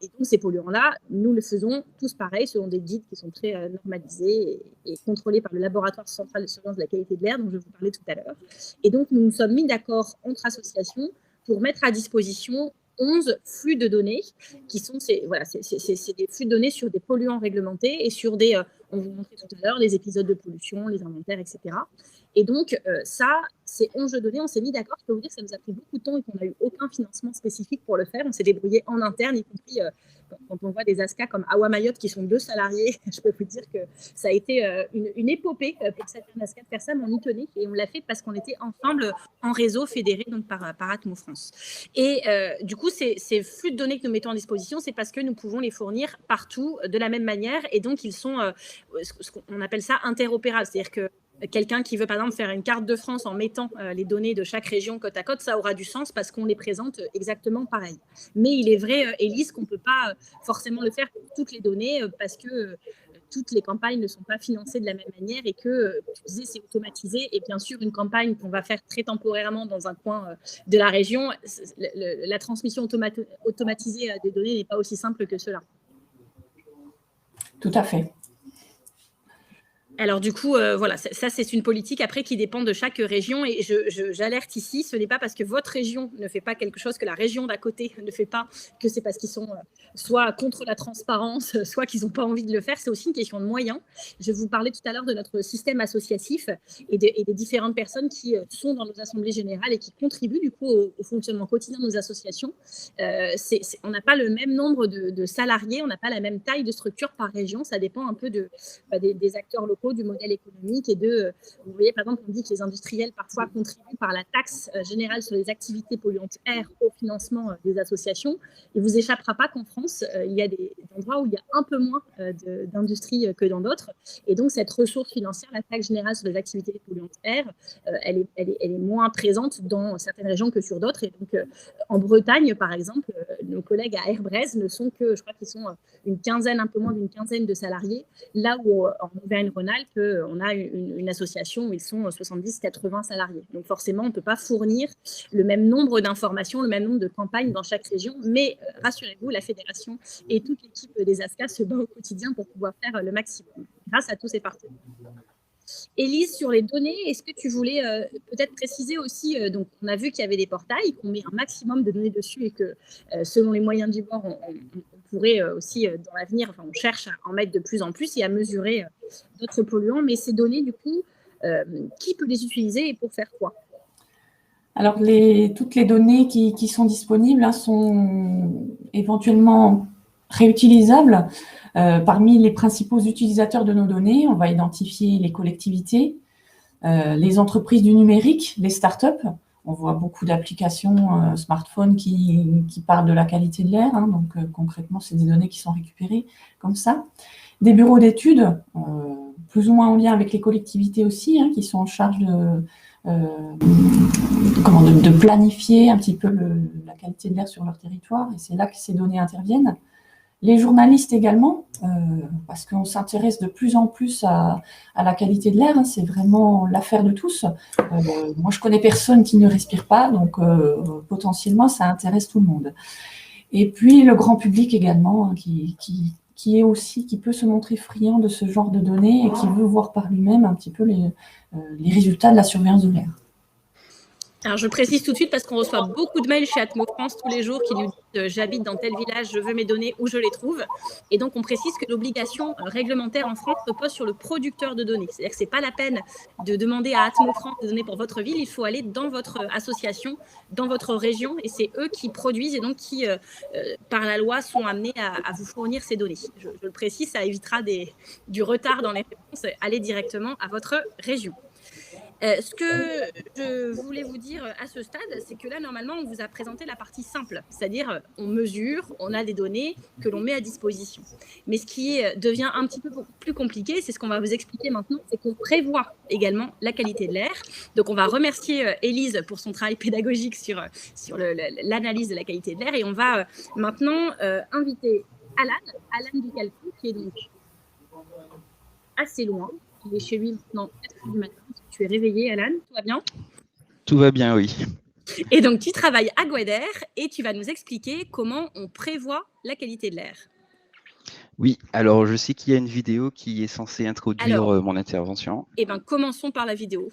Et donc ces polluants-là, nous le faisons tous pareil, selon des guides qui sont très normalisés et contrôlés par le laboratoire central de surveillance de la qualité de l'air dont je vous parlais tout à l'heure. Et donc nous nous sommes mis d'accord entre associations pour mettre à disposition 11 flux de données qui sont c'est des flux de données sur des polluants réglementés et sur des, on vous montrait tout à l'heure, les épisodes de pollution, les inventaires, etc. Et donc, ça, ces 11 jeux de données, on s'est mis d'accord. Je peux vous dire que ça nous a pris beaucoup de temps et qu'on n'a eu aucun financement spécifique pour le faire. On s'est débrouillé en interne, y compris quand on voit des ASCA comme Awa Mayotte qui sont 2 salariés. Je peux vous dire que ça a été une épopée pour certaines ASCA de faire ça, mais on y tenait. Et on l'a fait parce qu'on était ensemble en réseau fédéré donc par Atmo France. Et du coup, ces flux de données que nous mettons à disposition, c'est parce que nous pouvons les fournir partout de la même manière. Et donc, ils sont, on appelle ça interopérables. C'est-à-dire que quelqu'un qui veut par exemple faire une carte de France en mettant les données de chaque région côte à côte, ça aura du sens parce qu'on les présente exactement pareil. Mais il est vrai, Élise, qu'on ne peut pas forcément le faire pour toutes les données parce que toutes les campagnes ne sont pas financées de la même manière et que c'est automatisé. Et bien sûr, une campagne qu'on va faire très temporairement dans un coin de la région, la transmission automatisée des données n'est pas aussi simple que cela. Tout à fait. Alors du coup, voilà, ça c'est une politique après qui dépend de chaque région et j'alerte ici, ce n'est pas parce que votre région ne fait pas quelque chose que la région d'à côté ne fait pas, que c'est parce qu'ils sont soit contre la transparence, soit qu'ils n'ont pas envie de le faire. C'est aussi une question de moyens. Je vous parlais tout à l'heure de notre système associatif et des différentes personnes qui sont dans nos assemblées générales et qui contribuent du coup au fonctionnement quotidien de nos associations. On n'a pas le même nombre de salariés, on n'a pas la même taille de structure par région, ça dépend un peu des acteurs locaux, du modèle économique et vous voyez par exemple on dit que les industriels parfois contribuent par la taxe générale sur les activités polluantes air au financement des associations. Il ne vous échappera pas qu'en France, il y a des endroits où il y a un peu moins d'industrie que dans d'autres et donc cette ressource financière, la taxe générale sur les activités polluantes air, elle est moins présente dans certaines régions que sur d'autres et donc en Bretagne par exemple, nos collègues à Herbrez ne sont que, je crois qu'ils sont une quinzaine, un peu moins d'une quinzaine de salariés, là où en Auvergne-Rhône-Alpes, on a une association où ils sont 70-80 salariés. Donc forcément, on ne peut pas fournir le même nombre d'informations, le même nombre de campagnes dans chaque région, mais rassurez-vous, la fédération et toute l'équipe des ASCA se bat au quotidien pour pouvoir faire le maximum, grâce à tous ces partenaires. Élise, sur les données, est-ce que tu voulais peut-être préciser aussi, donc on a vu qu'il y avait des portails, qu'on met un maximum de données dessus et que selon les moyens du bord, on pourrait aussi dans l'avenir, enfin, on cherche à en mettre de plus en plus et à mesurer d'autres polluants, mais ces données, du coup, qui peut les utiliser et pour faire quoi? Alors, toutes les données qui sont disponibles sont éventuellement réutilisables. Parmi les principaux utilisateurs de nos données, on va identifier les collectivités, les entreprises du numérique, les startups. On voit beaucoup d'applications smartphones qui parlent de la qualité de l'air. Donc, concrètement, c'est des données qui sont récupérées comme ça. Des bureaux d'études, plus ou moins en lien avec les collectivités aussi, qui sont en charge de planifier un petit peu la qualité de l'air sur leur territoire. Et c'est là que ces données interviennent. Les journalistes également, parce qu'on s'intéresse de plus en plus à la qualité de l'air, c'est vraiment l'affaire de tous. Moi, je connais personne qui ne respire pas, donc potentiellement, ça intéresse tout le monde. Et puis, le grand public également, qui peut se montrer friand de ce genre de données et qui veut voir par lui-même un petit peu les résultats de la surveillance de l'air. Alors, je précise tout de suite parce qu'on reçoit beaucoup de mails chez Atmo France tous les jours qui nous disent « j'habite dans tel village, je veux mes données, où je les trouve ». Et donc, on précise que l'obligation réglementaire en France repose sur le producteur de données. C'est-à-dire que ce n'est pas la peine de demander à Atmo France des données pour votre ville, il faut aller dans votre association, dans votre région, et c'est eux qui produisent et donc qui, par la loi, sont amenés à vous fournir ces données. Je le précise, ça évitera du retard dans les réponses, allez directement à votre région. Ce que je voulais vous dire à ce stade, c'est que là, normalement, on vous a présenté la partie simple, c'est-à-dire on mesure, on a des données que l'on met à disposition. Mais ce qui devient un petit peu plus compliqué, c'est ce qu'on va vous expliquer maintenant, c'est qu'on prévoit également la qualité de l'air. Donc, on va remercier Élise pour son travail pédagogique sur l'analyse de la qualité de l'air et on va maintenant inviter Alan Ducalco, qui est donc assez loin. Il est chez lui maintenant, 4 heures du matin. Tu es réveillé, Alan? Tout va bien? Tout va bien, oui. Et donc, tu travailles à Guader et tu vas nous expliquer comment on prévoit la qualité de l'air. Oui, alors je sais qu'il y a une vidéo qui est censée introduire mon intervention. Eh bien, commençons par la vidéo.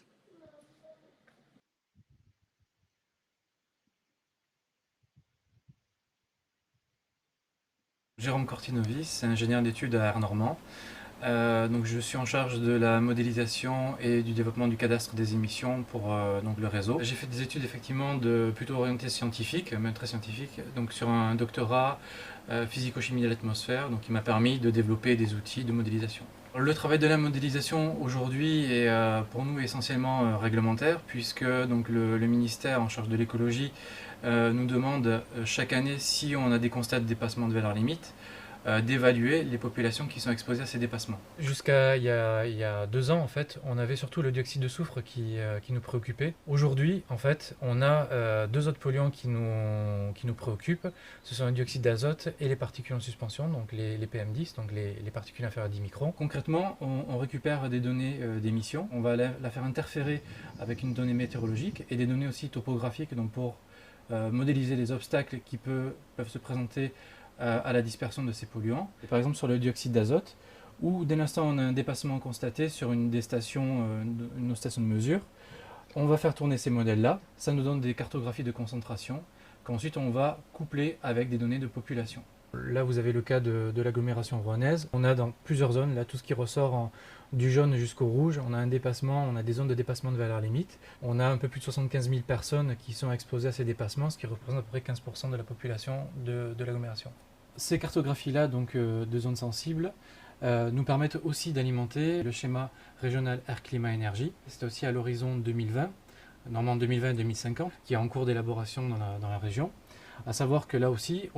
Jérôme Cortinovis, ingénieur d'études à Air Normand. Donc je suis en charge de la modélisation et du développement du cadastre des émissions pour donc le réseau. J'ai fait des études effectivement plutôt orientées scientifiques, même très scientifiques, donc sur un doctorat physico-chimie de l'atmosphère, donc qui m'a permis de développer des outils de modélisation. Le travail de la modélisation aujourd'hui est pour nous essentiellement réglementaire, puisque donc, le ministère en charge de l'écologie nous demande chaque année, si on a des constats de dépassement de valeurs limites, d'évaluer les populations qui sont exposées à ces dépassements. Jusqu'à il y a 2 ans, en fait, on avait surtout le dioxyde de soufre qui nous préoccupait. Aujourd'hui, en fait, on a 2 autres polluants qui nous préoccupent. Ce sont le dioxyde d'azote et les particules en suspension, donc les PM10, donc les particules inférieures à 10 microns. Concrètement, on récupère des données d'émissions, on va la faire interférer avec une donnée météorologique et des données aussi topographiques, donc pour modéliser les obstacles qui peuvent se présenter à la dispersion de ces polluants. Et par exemple, sur le dioxyde d'azote, où dès l'instant on a un dépassement constaté sur une des stations, nos stations de mesure, on va faire tourner ces modèles-là, ça nous donne des cartographies de concentration, qu'ensuite on va coupler avec des données de population. Là vous avez le cas de l'agglomération rouennaise, on a dans plusieurs zones, là tout ce qui ressort du jaune jusqu'au rouge, on a un dépassement, on a des zones de dépassement de valeur limite, on a un peu plus de 75 000 personnes qui sont exposées à ces dépassements, ce qui représente à peu près 15% de la population de l'agglomération. Ces cartographies-là, donc de zones sensibles, nous permettent aussi d'alimenter le schéma régional air-climat-énergie. C'est aussi à l'horizon 2020, normalement 2020-2050, qui est en cours d'élaboration dans la région. À savoir que là aussi,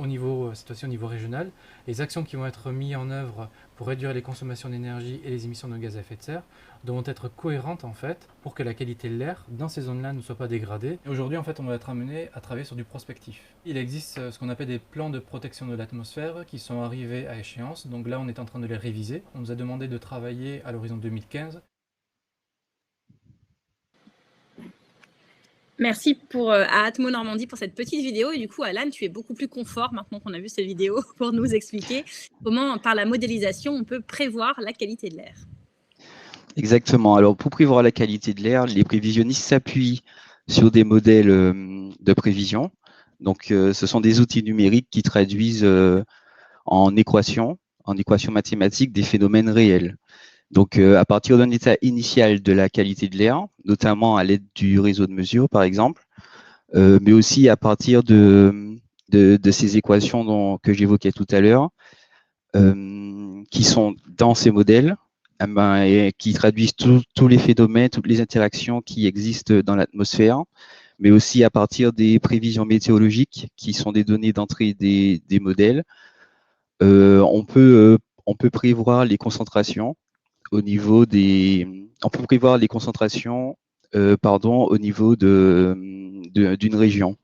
cette fois-ci au niveau régional, les actions qui vont être mises en œuvre pour réduire les consommations d'énergie et les émissions de gaz à effet de serre devront être cohérentes en fait pour que la qualité de l'air dans ces zones-là ne soit pas dégradée. Aujourd'hui en fait on va être amené à travailler sur du prospectif. Il existe ce qu'on appelle des plans de protection de l'atmosphère qui sont arrivés à échéance, donc là on est en train de les réviser. On nous a demandé de travailler à l'horizon 2015. Merci à Atmo Normandie pour cette petite vidéo. Et du coup, Alan, tu es beaucoup plus confort maintenant qu'on a vu cette vidéo pour nous expliquer comment, par la modélisation, on peut prévoir la qualité de l'air. Exactement. Alors, pour prévoir la qualité de l'air, les prévisionnistes s'appuient sur des modèles de prévision. Donc, ce sont des outils numériques qui traduisent en équations mathématiques, des phénomènes réels. Donc, à partir d'un état initial de la qualité de l'air, notamment à l'aide du réseau de mesure, par exemple, mais aussi à partir de ces équations que j'évoquais tout à l'heure, qui sont dans ces modèles, et qui traduisent tous les phénomènes, toutes les interactions qui existent dans l'atmosphère, mais aussi à partir des prévisions météorologiques, qui sont des données d'entrée des modèles. On peut prévoir les concentrations au niveau au niveau d'une région.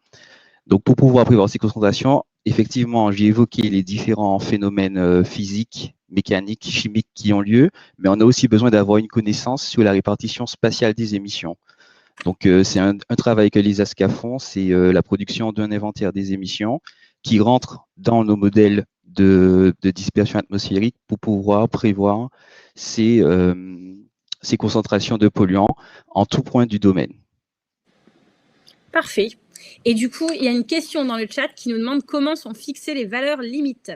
Donc, pour pouvoir prévoir ces concentrations, effectivement, j'ai évoqué les différents phénomènes physiques, mécaniques, chimiques qui ont lieu, mais on a aussi besoin d'avoir une connaissance sur la répartition spatiale des émissions. Donc, c'est un travail que les ASCA font, c'est la production d'un inventaire des émissions qui rentre dans nos modèles de dispersion atmosphérique pour pouvoir prévoir ces concentrations de polluants en tout point du domaine. Parfait. Et du coup, il y a une question dans le chat qui nous demande comment sont fixées les valeurs limites.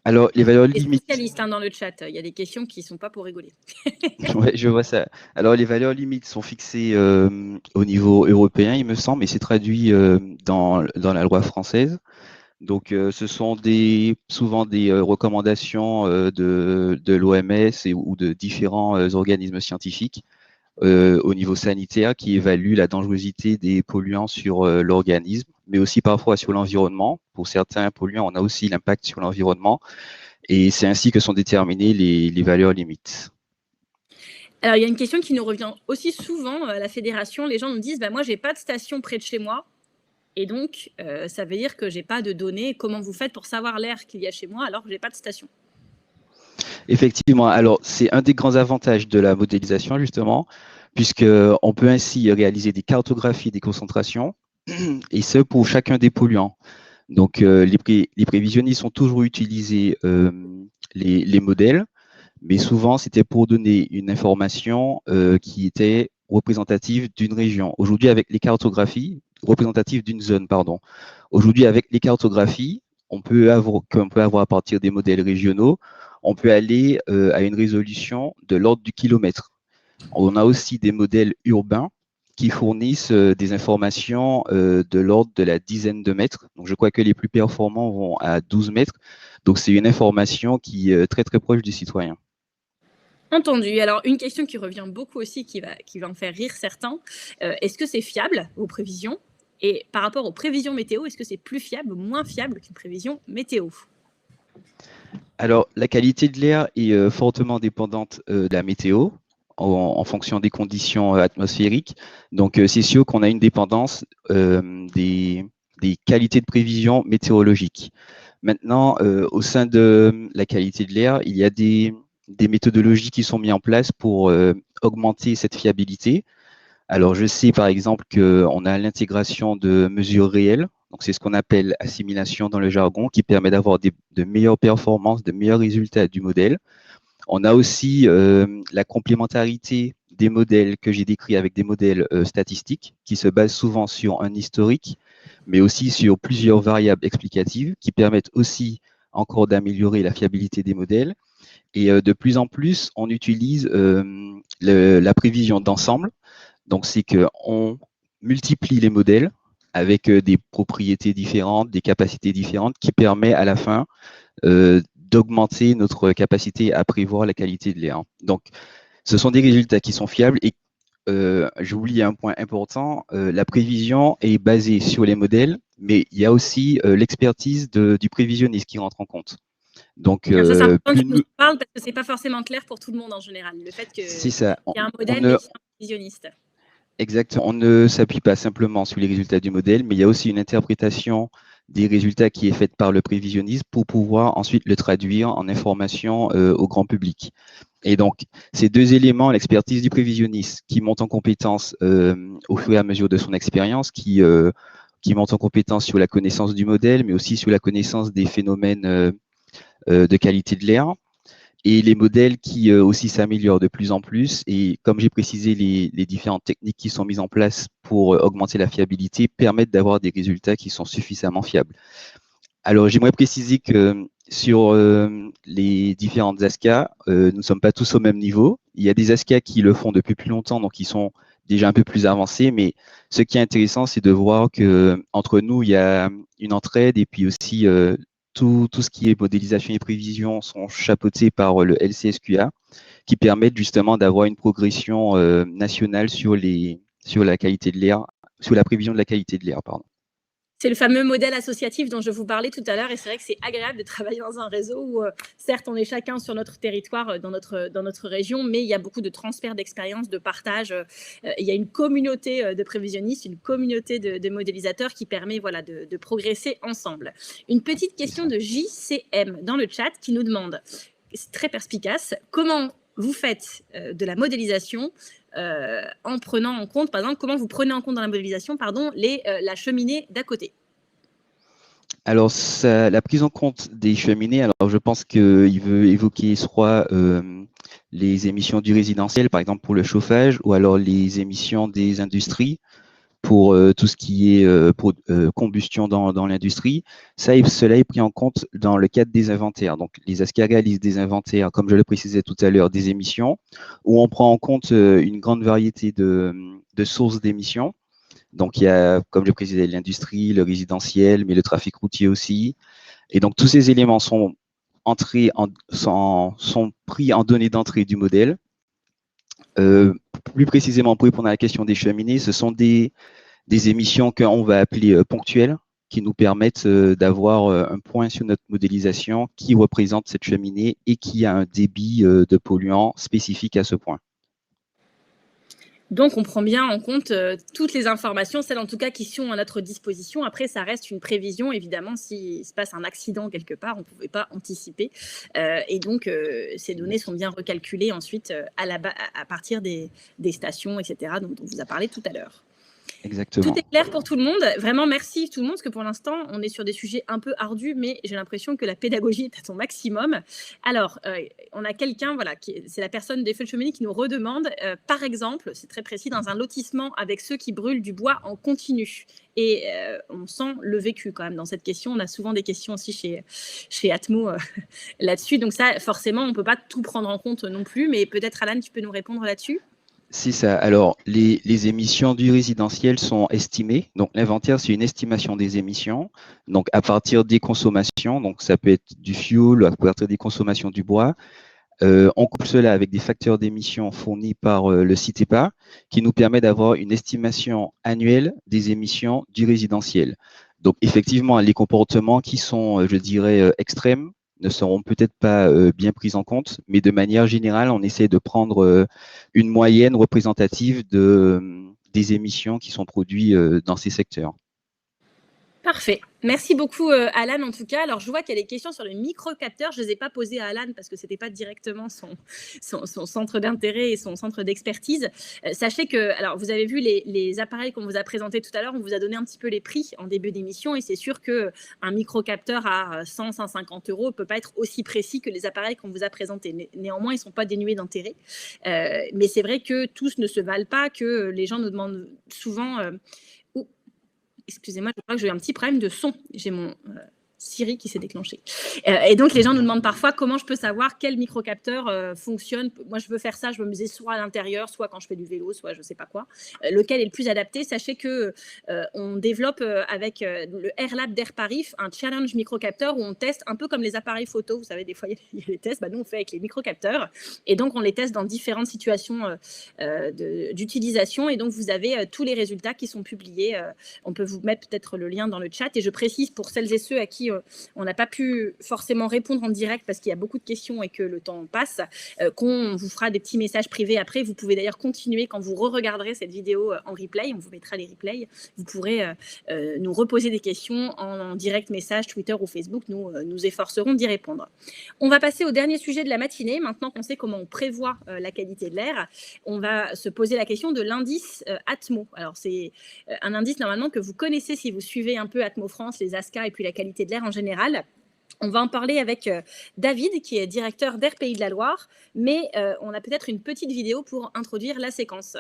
Alors, les valeurs limites… Spécialistes dans le chat, il y a des questions qui ne sont pas pour rigoler. Ouais, je vois ça. Alors, les valeurs limites sont fixées au niveau européen, il me semble, et c'est traduit dans la loi française. Donc, ce sont souvent des recommandations de l'OMS ou de différents organismes scientifiques au niveau sanitaire qui évaluent la dangerosité des polluants sur l'organisme, mais aussi parfois sur l'environnement. Pour certains polluants, on a aussi l'impact sur l'environnement. Et c'est ainsi que sont déterminées les valeurs limites. Alors, il y a une question qui nous revient aussi souvent à la fédération. Les gens nous disent, moi, je n'ai pas de station près de chez moi. Et donc, ça veut dire que je n'ai pas de données. Comment vous faites pour savoir l'air qu'il y a chez moi alors que je n'ai pas de station? Effectivement. Alors, c'est un des grands avantages de la modélisation, justement, puisqu'on peut ainsi réaliser des cartographies des concentrations, et ce, pour chacun des polluants. Donc, les prévisionnistes ont toujours utilisé les modèles, mais souvent, c'était pour donner une information qui était représentative d'une région. Aujourd'hui, avec les cartographies, représentative d'une zone, pardon. Aujourd'hui, avec les cartographies qu'on peut avoir à partir des modèles régionaux, on peut aller à une résolution de l'ordre du kilomètre. On a aussi des modèles urbains qui fournissent des informations de l'ordre de la dizaine de mètres. Donc, je crois que les plus performants vont à 12 mètres. Donc, c'est une information qui est très, très proche du citoyen. Entendu. Alors, une question qui revient beaucoup aussi, qui va en faire rire certains. Est-ce que c'est fiable, vos prévisions? Et par rapport aux prévisions météo, est-ce que c'est plus fiable ou moins fiable qu'une prévision météo? Alors, la qualité de l'air est fortement dépendante de la météo en fonction des conditions atmosphériques. Donc, c'est sûr qu'on a une dépendance des qualités de prévision météorologiques. Maintenant, au sein de la qualité de l'air, il y a des méthodologies qui sont mises en place pour augmenter cette fiabilité. Alors, je sais par exemple qu'on a l'intégration de mesures réelles Donc, c'est ce qu'on appelle assimilation dans le jargon, qui permet d'avoir de meilleures performances, de meilleurs résultats du modèle. On a aussi la complémentarité des modèles que j'ai décrits avec des modèles statistiques qui se basent souvent sur un historique, mais aussi sur plusieurs variables explicatives qui permettent aussi encore d'améliorer la fiabilité des modèles. Et de plus en plus, on utilise la prévision d'ensemble. Donc, c'est qu'on multiplie les modèles avec des propriétés différentes, des capacités différentes qui permet à la fin d'augmenter notre capacité à prévoir la qualité de l'air. Donc, ce sont des résultats qui sont fiables et j'oublie un point important, la prévision est basée sur les modèles, mais il y a aussi l'expertise du prévisionniste qui rentre en compte. Donc, ça, c'est important que tu nous parles parce que c'est pas forcément clair pour tout le monde en général. Le fait qu'il y a un modèle mais qu'il y a un prévisionniste. Exactement. On ne s'appuie pas simplement sur les résultats du modèle, mais il y a aussi une interprétation des résultats qui est faite par le prévisionniste pour pouvoir ensuite le traduire en information au grand public. Et donc, ces deux éléments, l'expertise du prévisionniste qui monte en compétence au fur et à mesure de son expérience, qui monte en compétence sur la connaissance du modèle, mais aussi sur la connaissance des phénomènes de qualité de l'air, et les modèles qui aussi s'améliorent de plus en plus. Et comme j'ai précisé, les différentes techniques qui sont mises en place pour augmenter la fiabilité permettent d'avoir des résultats qui sont suffisamment fiables. Alors, j'aimerais préciser que sur les différentes ASCA, nous ne sommes pas tous au même niveau. Il y a des ASCA qui le font depuis plus longtemps, donc ils sont déjà un peu plus avancés, mais ce qui est intéressant, c'est de voir qu'entre nous, il y a une entraide et puis aussi tout ce qui est modélisation et prévision sont chapeautés par le LCSQA, qui permettent justement d'avoir une progression nationale sur la qualité de l'air, sur la prévision de la qualité de l'air, pardon. C'est le fameux modèle associatif dont je vous parlais tout à l'heure, et c'est vrai que c'est agréable de travailler dans un réseau où, certes, on est chacun sur notre territoire, dans notre région, mais il y a beaucoup de transfert d'expérience, de partage. Il y a une communauté de prévisionnistes, une communauté de modélisateurs qui permet de progresser ensemble. Une petite question de JCM dans le chat qui nous demande, c'est très perspicace, comment vous faites de la modélisation en prenant en compte, par exemple, comment vous prenez en compte dans la modélisation, la cheminée d'à côté? Alors, la prise en compte des cheminées, alors je pense qu'il veut évoquer soit les émissions du résidentiel, par exemple pour le chauffage, ou alors les émissions des industries pour tout ce qui est combustion dans l'industrie. Cela est pris en compte dans le cadre des inventaires. Donc, les ASCA réalisent des inventaires, comme je le précisais tout à l'heure, des émissions, où on prend en compte une grande variété de sources d'émissions. Donc, il y a, comme je le précisais, l'industrie, le résidentiel, mais le trafic routier aussi. Et donc, tous ces éléments sont pris en données d'entrée du modèle. Plus précisément, pour répondre à la question des cheminées, ce sont des émissions qu'on va appeler ponctuelles, qui nous permettent d'avoir un point sur notre modélisation qui représente cette cheminée et qui a un débit de polluants spécifique à ce point. Donc, on prend bien en compte toutes les informations, celles en tout cas qui sont à notre disposition. Après, ça reste une prévision. Évidemment, s'il se passe un accident quelque part, on ne pouvait pas anticiper. Et donc, ces données sont bien recalculées ensuite à partir des stations, etc., dont on vous a parlé tout à l'heure. Exactement. Tout est clair pour tout le monde. Vraiment, merci tout le monde, parce que pour l'instant, on est sur des sujets un peu ardus, mais j'ai l'impression que la pédagogie est à son maximum. Alors, on a quelqu'un, c'est la personne des feux de cheminée qui nous redemande, par exemple, c'est très précis, dans un lotissement avec ceux qui brûlent du bois en continu. Et on sent le vécu quand même dans cette question. On a souvent des questions aussi chez Atmo là-dessus. Donc ça, forcément, on ne peut pas tout prendre en compte non plus, mais peut-être, Alan, tu peux nous répondre là-dessus? C'est ça. Alors, les émissions du résidentiel sont estimées. Donc, l'inventaire, c'est une estimation des émissions. Donc, à partir des consommations, donc ça peut être du fuel, à partir des consommations du bois. On couple cela avec des facteurs d'émissions fournis par le CITEPA, qui nous permet d'avoir une estimation annuelle des émissions du résidentiel. Donc, effectivement, les comportements qui sont, je dirais, extrêmes, ne seront peut-être pas bien prises en compte, mais de manière générale, on essaie de prendre une moyenne représentative des émissions qui sont produites dans ces secteurs. Parfait. Merci beaucoup, Alan, en tout cas. Alors, je vois qu'il y a des questions sur le microcapteur. Je ne les ai pas posées à Alan parce que ce n'était pas directement son centre d'intérêt et son centre d'expertise. Sachez que, alors, vous avez vu les appareils qu'on vous a présentés tout à l'heure. On vous a donné un petit peu les prix en début d'émission et c'est sûr qu'un microcapteur à 100, 150 euros ne peut pas être aussi précis que les appareils qu'on vous a présentés. Néanmoins, ils ne sont pas dénués d'intérêt. Mais c'est vrai que tous ne se valent pas, que les gens nous demandent souvent... Excusez-moi, je crois que j'ai eu un petit problème de son. J'ai mon Siri qui s'est déclenché. Et donc, les gens nous demandent parfois comment je peux savoir quel microcapteur fonctionne. Moi, je veux faire ça, je veux m'amuser soit à l'intérieur, soit quand je fais du vélo, soit je ne sais pas quoi. Lequel est le plus adapté? Sachez qu'on développe avec le AirLab d'Airparif un challenge microcapteur où on teste un peu comme les appareils photo. Vous savez, des fois, il y a les tests. Nous, on fait avec les microcapteurs. Et donc, on les teste dans différentes situations d'utilisation. Et donc, vous avez tous les résultats qui sont publiés. On peut vous mettre peut-être le lien dans le chat. Et je précise pour celles et ceux à qui on n'a pas pu forcément répondre en direct parce qu'il y a beaucoup de questions et que le temps passe, qu'on vous fera des petits messages privés après. Vous pouvez d'ailleurs continuer quand vous re-regarderez cette vidéo en replay. On vous mettra les replays. Vous pourrez nous reposer des questions en direct message, Twitter ou Facebook. Nous efforcerons d'y répondre. On va passer au dernier sujet de la matinée. Maintenant qu'on sait comment on prévoit la qualité de l'air, on va se poser la question de l'indice Atmo. Alors, c'est un indice normalement que vous connaissez si vous suivez un peu Atmo France, les ASCA et puis la qualité de l'air en général. On va en parler avec David, qui est directeur d'Air Pays de la Loire, mais on a peut-être une petite vidéo pour introduire la séquence.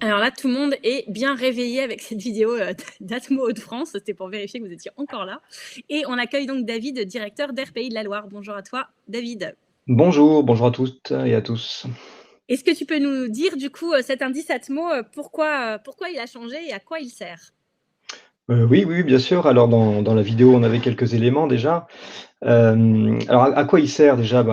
Alors là, tout le monde est bien réveillé avec cette vidéo d'Atmo Hauts-de-France. C'était pour vérifier que vous étiez encore là. Et on accueille donc David, directeur d'Air Pays de la Loire. Bonjour à toi, David. Bonjour à toutes et à tous. Est-ce que tu peux nous dire, du coup, cet indice Atmo, pourquoi il a changé et à quoi il sert? Oui, bien sûr. Alors, dans la vidéo, on avait quelques éléments déjà. Alors, à quoi il sert déjà?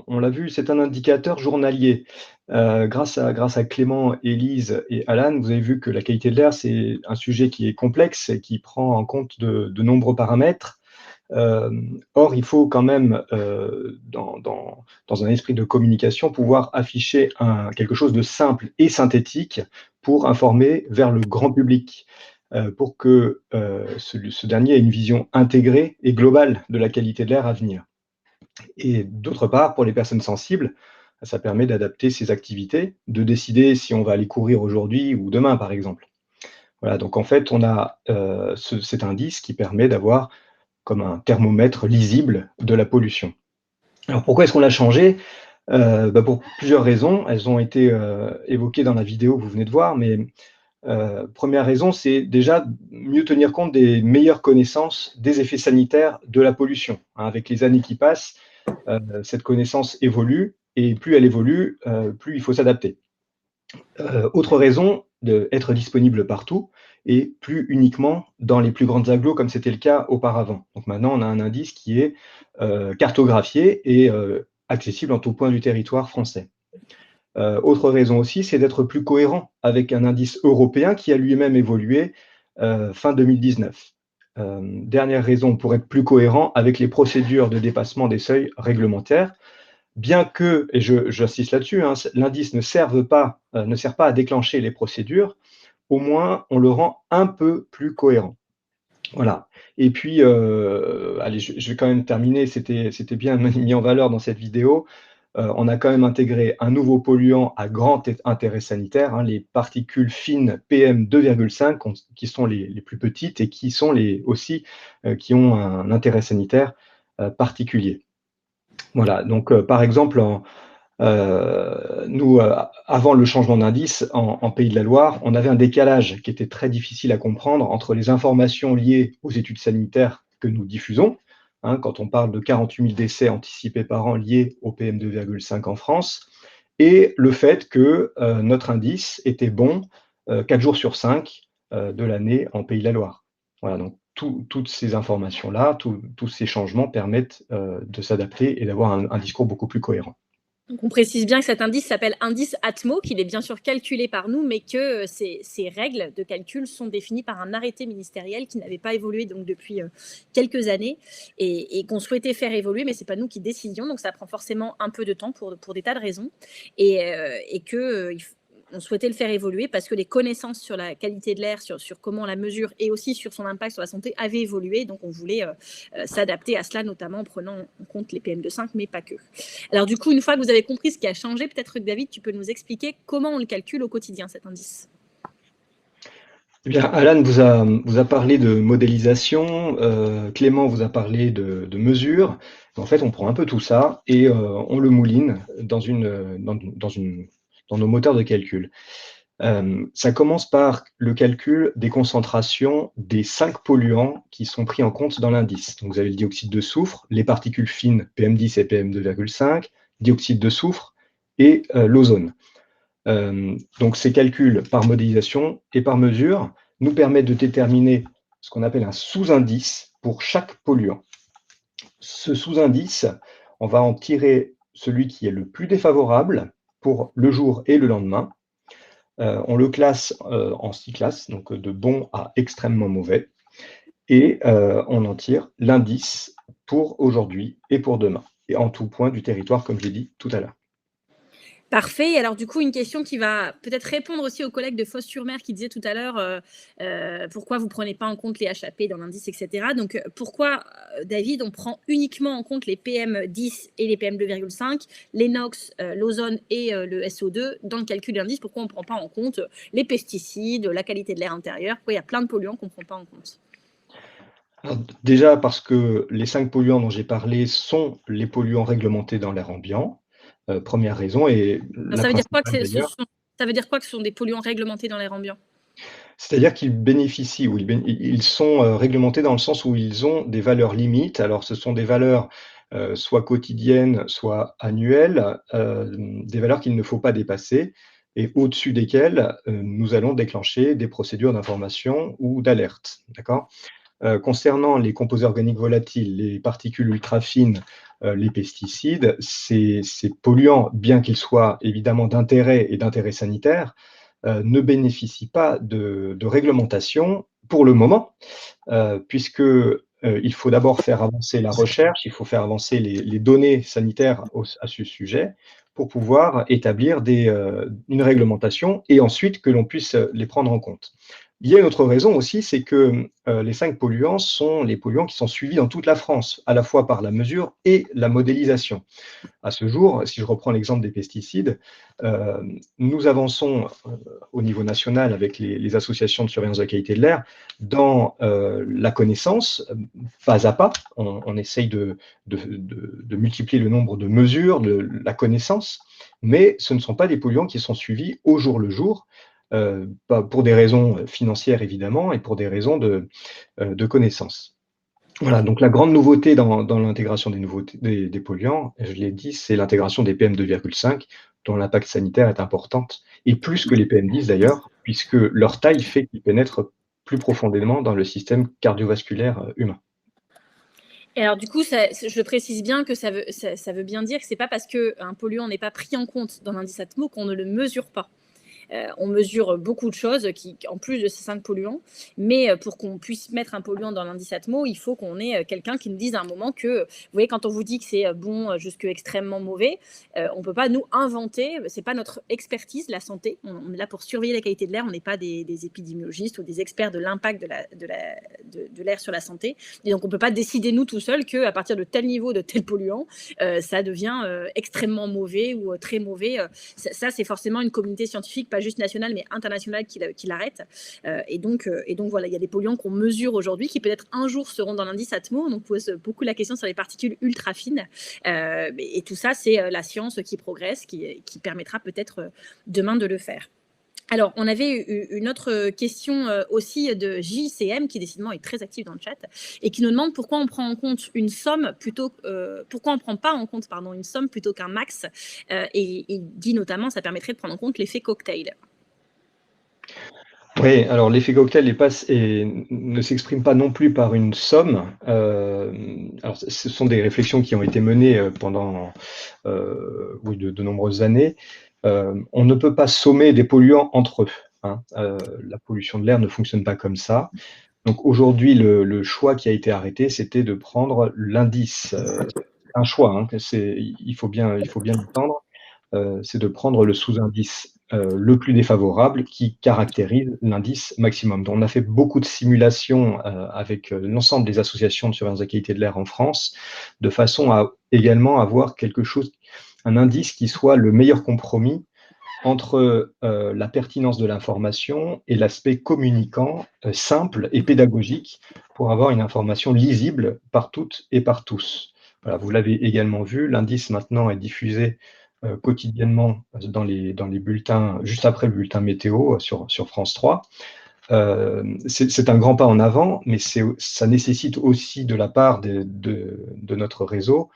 On l'a vu, c'est un indicateur journalier. Grâce à Clément, Élise et Alan, vous avez vu que la qualité de l'air, c'est un sujet qui est complexe et qui prend en compte de nombreux paramètres. Or, il faut quand même, dans un esprit de communication, pouvoir afficher quelque chose de simple et synthétique pour informer vers le grand public, pour que ce dernier ait une vision intégrée et globale de la qualité de l'air à venir. Et d'autre part, pour les personnes sensibles, ça permet d'adapter ses activités, de décider si on va aller courir aujourd'hui ou demain, par exemple. Voilà, donc en fait, on a cet indice qui permet d'avoir comme un thermomètre lisible de la pollution. Alors pourquoi est-ce qu'on l'a changé? Pour plusieurs raisons. Elles ont été évoquées dans la vidéo que vous venez de voir, mais Première raison, c'est déjà mieux tenir compte des meilleures connaissances des effets sanitaires de la pollution. Avec les années qui passent, cette connaissance évolue, et plus elle évolue, plus il faut s'adapter. Autre raison, être disponible partout et plus uniquement dans les plus grandes agglos comme c'était le cas auparavant. Donc maintenant, on a un indice qui est cartographié et accessible en tout point du territoire français. Autre raison aussi, c'est d'être plus cohérent avec un indice européen qui a lui-même évolué fin 2019. Dernière raison, pour être plus cohérent avec les procédures de dépassement des seuils réglementaires, bien que, et j'insiste là-dessus, hein, l'indice ne sert pas à déclencher les procédures, au moins on le rend un peu plus cohérent. Voilà. Et puis, allez, je vais quand même terminer, c'était bien mis en valeur dans cette vidéo. On a quand même intégré un nouveau polluant à grand intérêt sanitaire, hein, les particules fines PM2,5, qui sont les plus petites et qui sont aussi qui ont un intérêt sanitaire particulier. Voilà, donc par exemple, nous, avant le changement d'indice en Pays de la Loire, on avait un décalage qui était très difficile à comprendre entre les informations liées aux études sanitaires que nous diffusons, hein, quand on parle de 48 000 décès anticipés par an liés au PM2,5 en France, et le fait que notre indice était bon 4 jours sur 5 de l'année en Pays de la Loire. Voilà, donc toutes ces informations-là, tous ces changements permettent de s'adapter et d'avoir un discours beaucoup plus cohérent. Donc on précise bien que cet indice s'appelle indice Atmo, qu'il est bien sûr calculé par nous, mais que ces règles de calcul sont définies par un arrêté ministériel qui n'avait pas évolué donc depuis quelques années et qu'on souhaitait faire évoluer, mais c'est pas nous qui décidions, donc ça prend forcément un peu de temps pour des tas de raisons et que on souhaitait le faire évoluer parce que les connaissances sur la qualité de l'air, sur comment on la mesure et aussi sur son impact sur la santé avaient évolué. Donc, on voulait s'adapter à cela, notamment en prenant en compte les PM2,5, mais pas que. Alors, du coup, une fois que vous avez compris ce qui a changé, peut-être que David, tu peux nous expliquer comment on le calcule au quotidien, cet indice. Eh bien, Alan vous a parlé de modélisation, Clément vous a parlé de mesure. En fait, on prend un peu tout ça et on le mouline dans nos moteurs de calcul. Ça commence par le calcul des concentrations des 5 polluants qui sont pris en compte dans l'indice. Donc, vous avez le dioxyde de soufre, les particules fines PM10 et PM2,5, dioxyde de soufre et l'ozone. Donc, ces calculs par modélisation et par mesure nous permettent de déterminer ce qu'on appelle un sous-indice pour chaque polluant. Ce sous-indice, on va en tirer celui qui est le plus défavorable pour le jour et le lendemain. On le classe en 6 classes, donc de bon à extrêmement mauvais, et on en tire l'indice pour aujourd'hui et pour demain, et en tout point du territoire, comme j'ai dit tout à l'heure. Parfait. Alors, du coup, une question qui va peut-être répondre aussi aux collègues de Fos-sur-Mer qui disaient tout à l'heure pourquoi vous ne prenez pas en compte les HAP dans l'indice, etc. Donc, pourquoi, David, on prend uniquement en compte les PM10 et les PM2,5, les NOx, l'ozone et le SO2 dans le calcul de l'indice? Pourquoi on ne prend pas en compte les pesticides, la qualité de l'air intérieur? Pourquoi il y a plein de polluants qu'on ne prend pas en compte? Alors, déjà parce que les 5 polluants dont j'ai parlé sont les polluants réglementés dans l'air ambiant. Première raison, et la ça veut dire quoi principale d'ailleurs. Ça veut dire quoi que ce sont des polluants réglementés dans l'air ambiant? C'est-à-dire qu'ils bénéficient, ou ils sont réglementés dans le sens où ils ont des valeurs limites. Alors, ce sont des valeurs soit quotidiennes, soit annuelles, des valeurs qu'il ne faut pas dépasser, et au-dessus desquelles nous allons déclencher des procédures d'information ou d'alerte. D'accord ? Concernant les composés organiques volatiles, les particules ultra fines, les pesticides, ces polluants, bien qu'ils soient évidemment d'intérêt et d'intérêt sanitaire, ne bénéficient pas de réglementation pour le moment, puisque il faut d'abord faire avancer la recherche, il faut faire avancer les données sanitaires à ce sujet pour pouvoir établir une réglementation et ensuite que l'on puisse les prendre en compte. Il y a une autre raison aussi, c'est que les 5 polluants sont les polluants qui sont suivis dans toute la France, à la fois par la mesure et la modélisation. À ce jour, si je reprends l'exemple des pesticides, nous avançons au niveau national avec les associations de surveillance de la qualité de l'air dans la connaissance, pas à pas. On essaye de multiplier le nombre de mesures, de la connaissance, mais ce ne sont pas des polluants qui sont suivis au jour le jour. pour des raisons financières évidemment et pour des raisons de connaissance. Voilà, donc la grande nouveauté dans l'intégration des polluants, je l'ai dit, c'est l'intégration des PM2,5, dont l'impact sanitaire est importante, et plus que les PM10 d'ailleurs, puisque leur taille fait qu'ils pénètrent plus profondément dans le système cardiovasculaire humain. Et alors du coup, je précise bien que ça veut bien dire que c'est pas parce qu'un polluant n'est pas pris en compte dans l'indice ATMO qu'on ne le mesure pas. On mesure beaucoup de choses en plus de ces 5 polluants, mais pour qu'on puisse mettre un polluant dans l'indice ATMO, il faut qu'on ait quelqu'un qui nous dise à un moment que, vous voyez, quand on vous dit que c'est bon jusqu'à extrêmement mauvais, on ne peut pas nous inventer, c'est pas notre expertise, la santé, on est là pour surveiller la qualité de l'air, on n'est pas des épidémiologistes ou des experts de l'impact de l'air sur la santé, et donc on ne peut pas décider nous tout seuls qu'à partir de tel niveau, de tel polluant, ça devient extrêmement mauvais ou très mauvais. Ça, c'est forcément une communauté scientifique, pas juste nationale mais internationale qui l'arrête. Et donc voilà, il y a des polluants qu'on mesure aujourd'hui qui peut-être un jour seront dans l'indice ATMO. On pose beaucoup la question sur les particules ultra fines. Et tout ça, c'est la science qui progresse, qui permettra peut-être demain de le faire. Alors, on avait une autre question aussi de JCM, qui décidément est très active dans le chat, et qui nous demande pourquoi on prend en compte une somme plutôt, pourquoi on prend pas en compte une somme plutôt qu'un max, et il dit notamment ça permettrait de prendre en compte l'effet cocktail. Oui, alors l'effet cocktail ne s'exprime pas non plus par une somme. Alors, ce sont des réflexions qui ont été menées pendant de nombreuses années. On ne peut pas sommer des polluants entre eux. Hein. La pollution de l'air ne fonctionne pas comme ça. Donc aujourd'hui, le choix qui a été arrêté, c'était de prendre l'indice. Un choix, hein, il faut bien l'entendre. C'est de prendre le sous-indice le plus défavorable qui caractérise l'indice maximum. Donc, on a fait beaucoup de simulations avec l'ensemble des associations de surveillance de la qualité de l'air en France, de façon à également avoir un indice qui soit le meilleur compromis entre la pertinence de l'information et l'aspect communicant, simple et pédagogique, pour avoir une information lisible par toutes et par tous. Voilà, vous l'avez également vu, l'indice maintenant est diffusé quotidiennement dans les bulletins, juste après le bulletin météo sur France 3. C'est un grand pas en avant, mais ça nécessite aussi de la part de notre réseau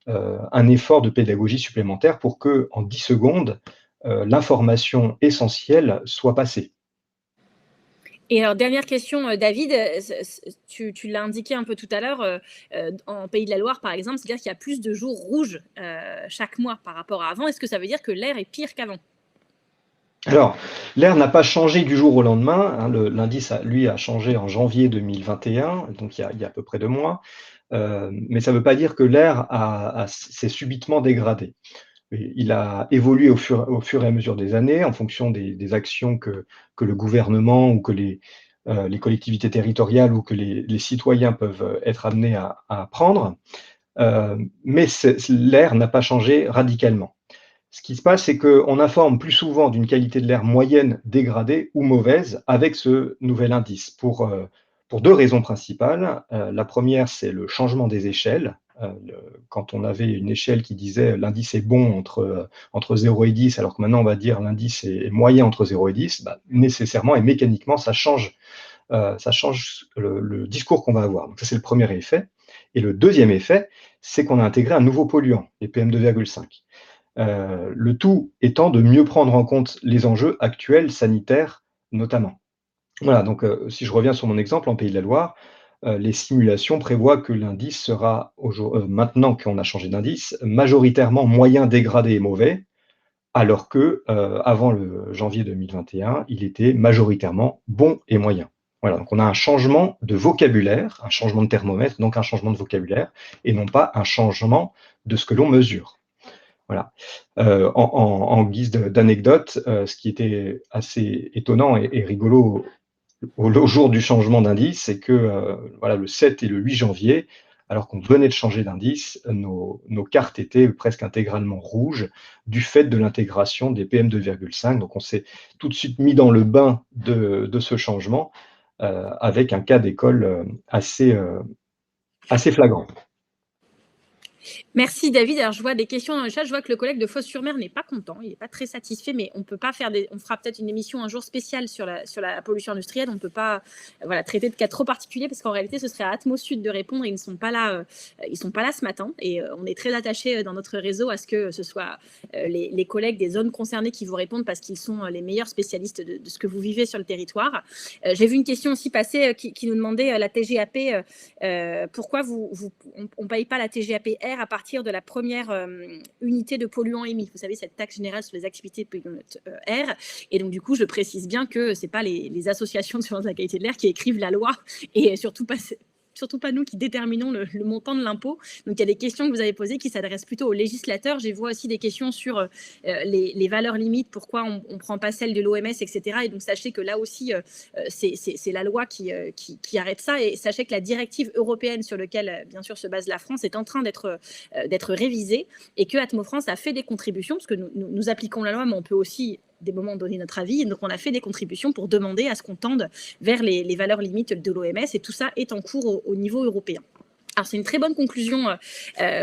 un effort de pédagogie supplémentaire pour que, en 10 secondes, l'information essentielle soit passée. Et alors, dernière question, David, tu l'as indiqué un peu tout à l'heure, en Pays de la Loire, par exemple, c'est-à-dire qu'il y a plus de jours rouges chaque mois par rapport à avant. Est-ce que ça veut dire que l'air est pire qu'avant? Alors, l'air n'a pas changé du jour au lendemain. Hein, l'indice, lui, a changé en janvier 2021, donc il y a à peu près 2 mois. Mais ça ne veut pas dire que l'air s'est subitement dégradé. Il a évolué au fur et à mesure des années en fonction des actions que le gouvernement ou que les collectivités territoriales ou que les citoyens peuvent être amenés à prendre. Mais l'air n'a pas changé radicalement. Ce qui se passe, c'est qu'on informe plus souvent d'une qualité de l'air moyenne, dégradée ou mauvaise avec ce nouvel indice pour 2 raisons principales. La première, c'est le changement des échelles. Quand on avait une échelle qui disait l'indice est bon entre 0 et 10, alors que maintenant on va dire l'indice est moyen entre 0 et 10, nécessairement et mécaniquement, ça change le discours qu'on va avoir. Donc ça, c'est le premier effet. Et le deuxième effet, c'est qu'on a intégré un nouveau polluant, les PM2,5. Le tout étant de mieux prendre en compte les enjeux actuels sanitaires notamment. Voilà, donc si je reviens sur mon exemple en Pays de la Loire, les simulations prévoient que l'indice sera, maintenant qu'on a changé d'indice, majoritairement moyen, dégradé et mauvais, alors que avant le janvier 2021, il était majoritairement bon et moyen. Voilà, donc on a un changement de vocabulaire, un changement de thermomètre, donc un changement de vocabulaire, et non pas un changement de ce que l'on mesure. Voilà. En guise d'anecdote, ce qui était assez étonnant et rigolo au jour du changement d'indice, c'est que voilà, le 7 et le 8 janvier, alors qu'on venait de changer d'indice, nos cartes étaient presque intégralement rouges du fait de l'intégration des PM2,5. Donc on s'est tout de suite mis dans le bain de ce changement avec un cas d'école assez flagrant. Merci David. Alors je vois des questions dans le chat. Je vois que le collègue de Fos-sur-Mer n'est pas content. Il n'est pas très satisfait, mais on peut pas faire on fera peut-être une émission un jour spéciale sur la pollution industrielle. On ne peut pas traiter de cas trop particuliers parce qu'en réalité, ce serait à Atmos Sud de répondre. Ils ne sont pas là. Ils sont pas là ce matin et on est très attachés dans notre réseau à ce que ce soit les collègues des zones concernées qui vous répondent parce qu'ils sont les meilleurs spécialistes de ce que vous vivez sur le territoire. J'ai vu une question aussi passer qui nous demandait la TGAP. Pourquoi on ne paye pas la TGAP à partir de la première unité de polluants émis. Vous savez, cette taxe générale sur les activités polluantes air. Et donc, du coup, je précise bien que ce n'est pas les associations de surveillance de la qualité de l'air qui écrivent la loi et surtout pas nous qui déterminons le montant de l'impôt. Donc, il y a des questions que vous avez posées qui s'adressent plutôt aux législateurs. J'ai vu aussi des questions sur les valeurs limites, pourquoi on ne prend pas celles de l'OMS, etc. Et donc, sachez que là aussi, c'est la loi qui arrête ça. Et sachez que la directive européenne sur laquelle, bien sûr, se base la France est en train d'être révisée et que Atmo France a fait des contributions, parce que nous appliquons la loi, mais on peut aussi des moments donner notre avis. Et donc, on a fait des contributions pour demander à ce qu'on tende vers les valeurs limites de l'OMS. Et tout ça est en cours au niveau européen. Alors, c'est une très bonne conclusion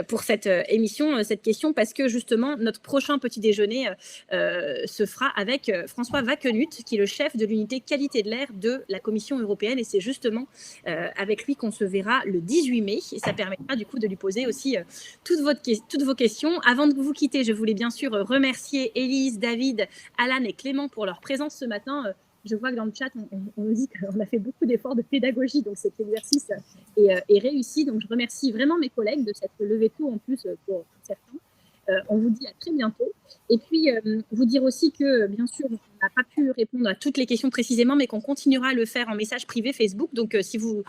pour cette émission, cette question, parce que justement, notre prochain petit déjeuner se fera avec François Wackenhut, qui est le chef de l'unité qualité de l'air de la Commission européenne. Et c'est justement avec lui qu'on se verra le 18 mai. Et ça permettra du coup de lui poser aussi toutes vos questions. Avant de vous quitter, je voulais bien sûr remercier Élise, David, Alan et Clément pour leur présence ce matin. Je vois que dans le chat, on nous dit qu'on a fait beaucoup d'efforts de pédagogie, donc cet exercice est réussi. Donc, je remercie vraiment mes collègues de s'être levés tôt en plus pour certains. On vous dit à très bientôt. Et puis, vous dire aussi que, bien sûr, on n'a pas pu répondre à toutes les questions précisément, mais qu'on continuera à le faire en message privé Facebook. Donc, si vous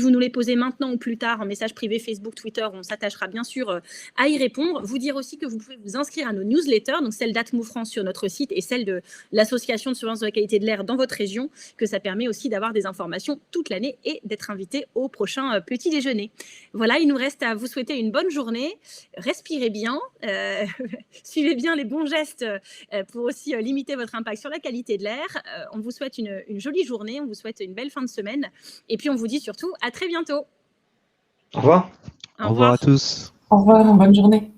nous les posez maintenant ou plus tard en message privé Facebook, Twitter, on s'attachera bien sûr à y répondre. Vous dire aussi que vous pouvez vous inscrire à nos newsletters, donc celle d'Atmo France sur notre site et celle de l'Association de surveillance de la qualité de l'air dans votre région, que ça permet aussi d'avoir des informations toute l'année et d'être invité au prochain petit déjeuner. Voilà, il nous reste à vous souhaiter une bonne journée. Respirez bien, suivez bien les bons gestes pour aussi limiter votre impact sur la qualité de l'air. On vous souhaite une jolie journée, on vous souhaite une belle fin de semaine et puis on vous dit surtout à très bientôt. Au revoir. Au revoir à tous. Au revoir, bonne journée.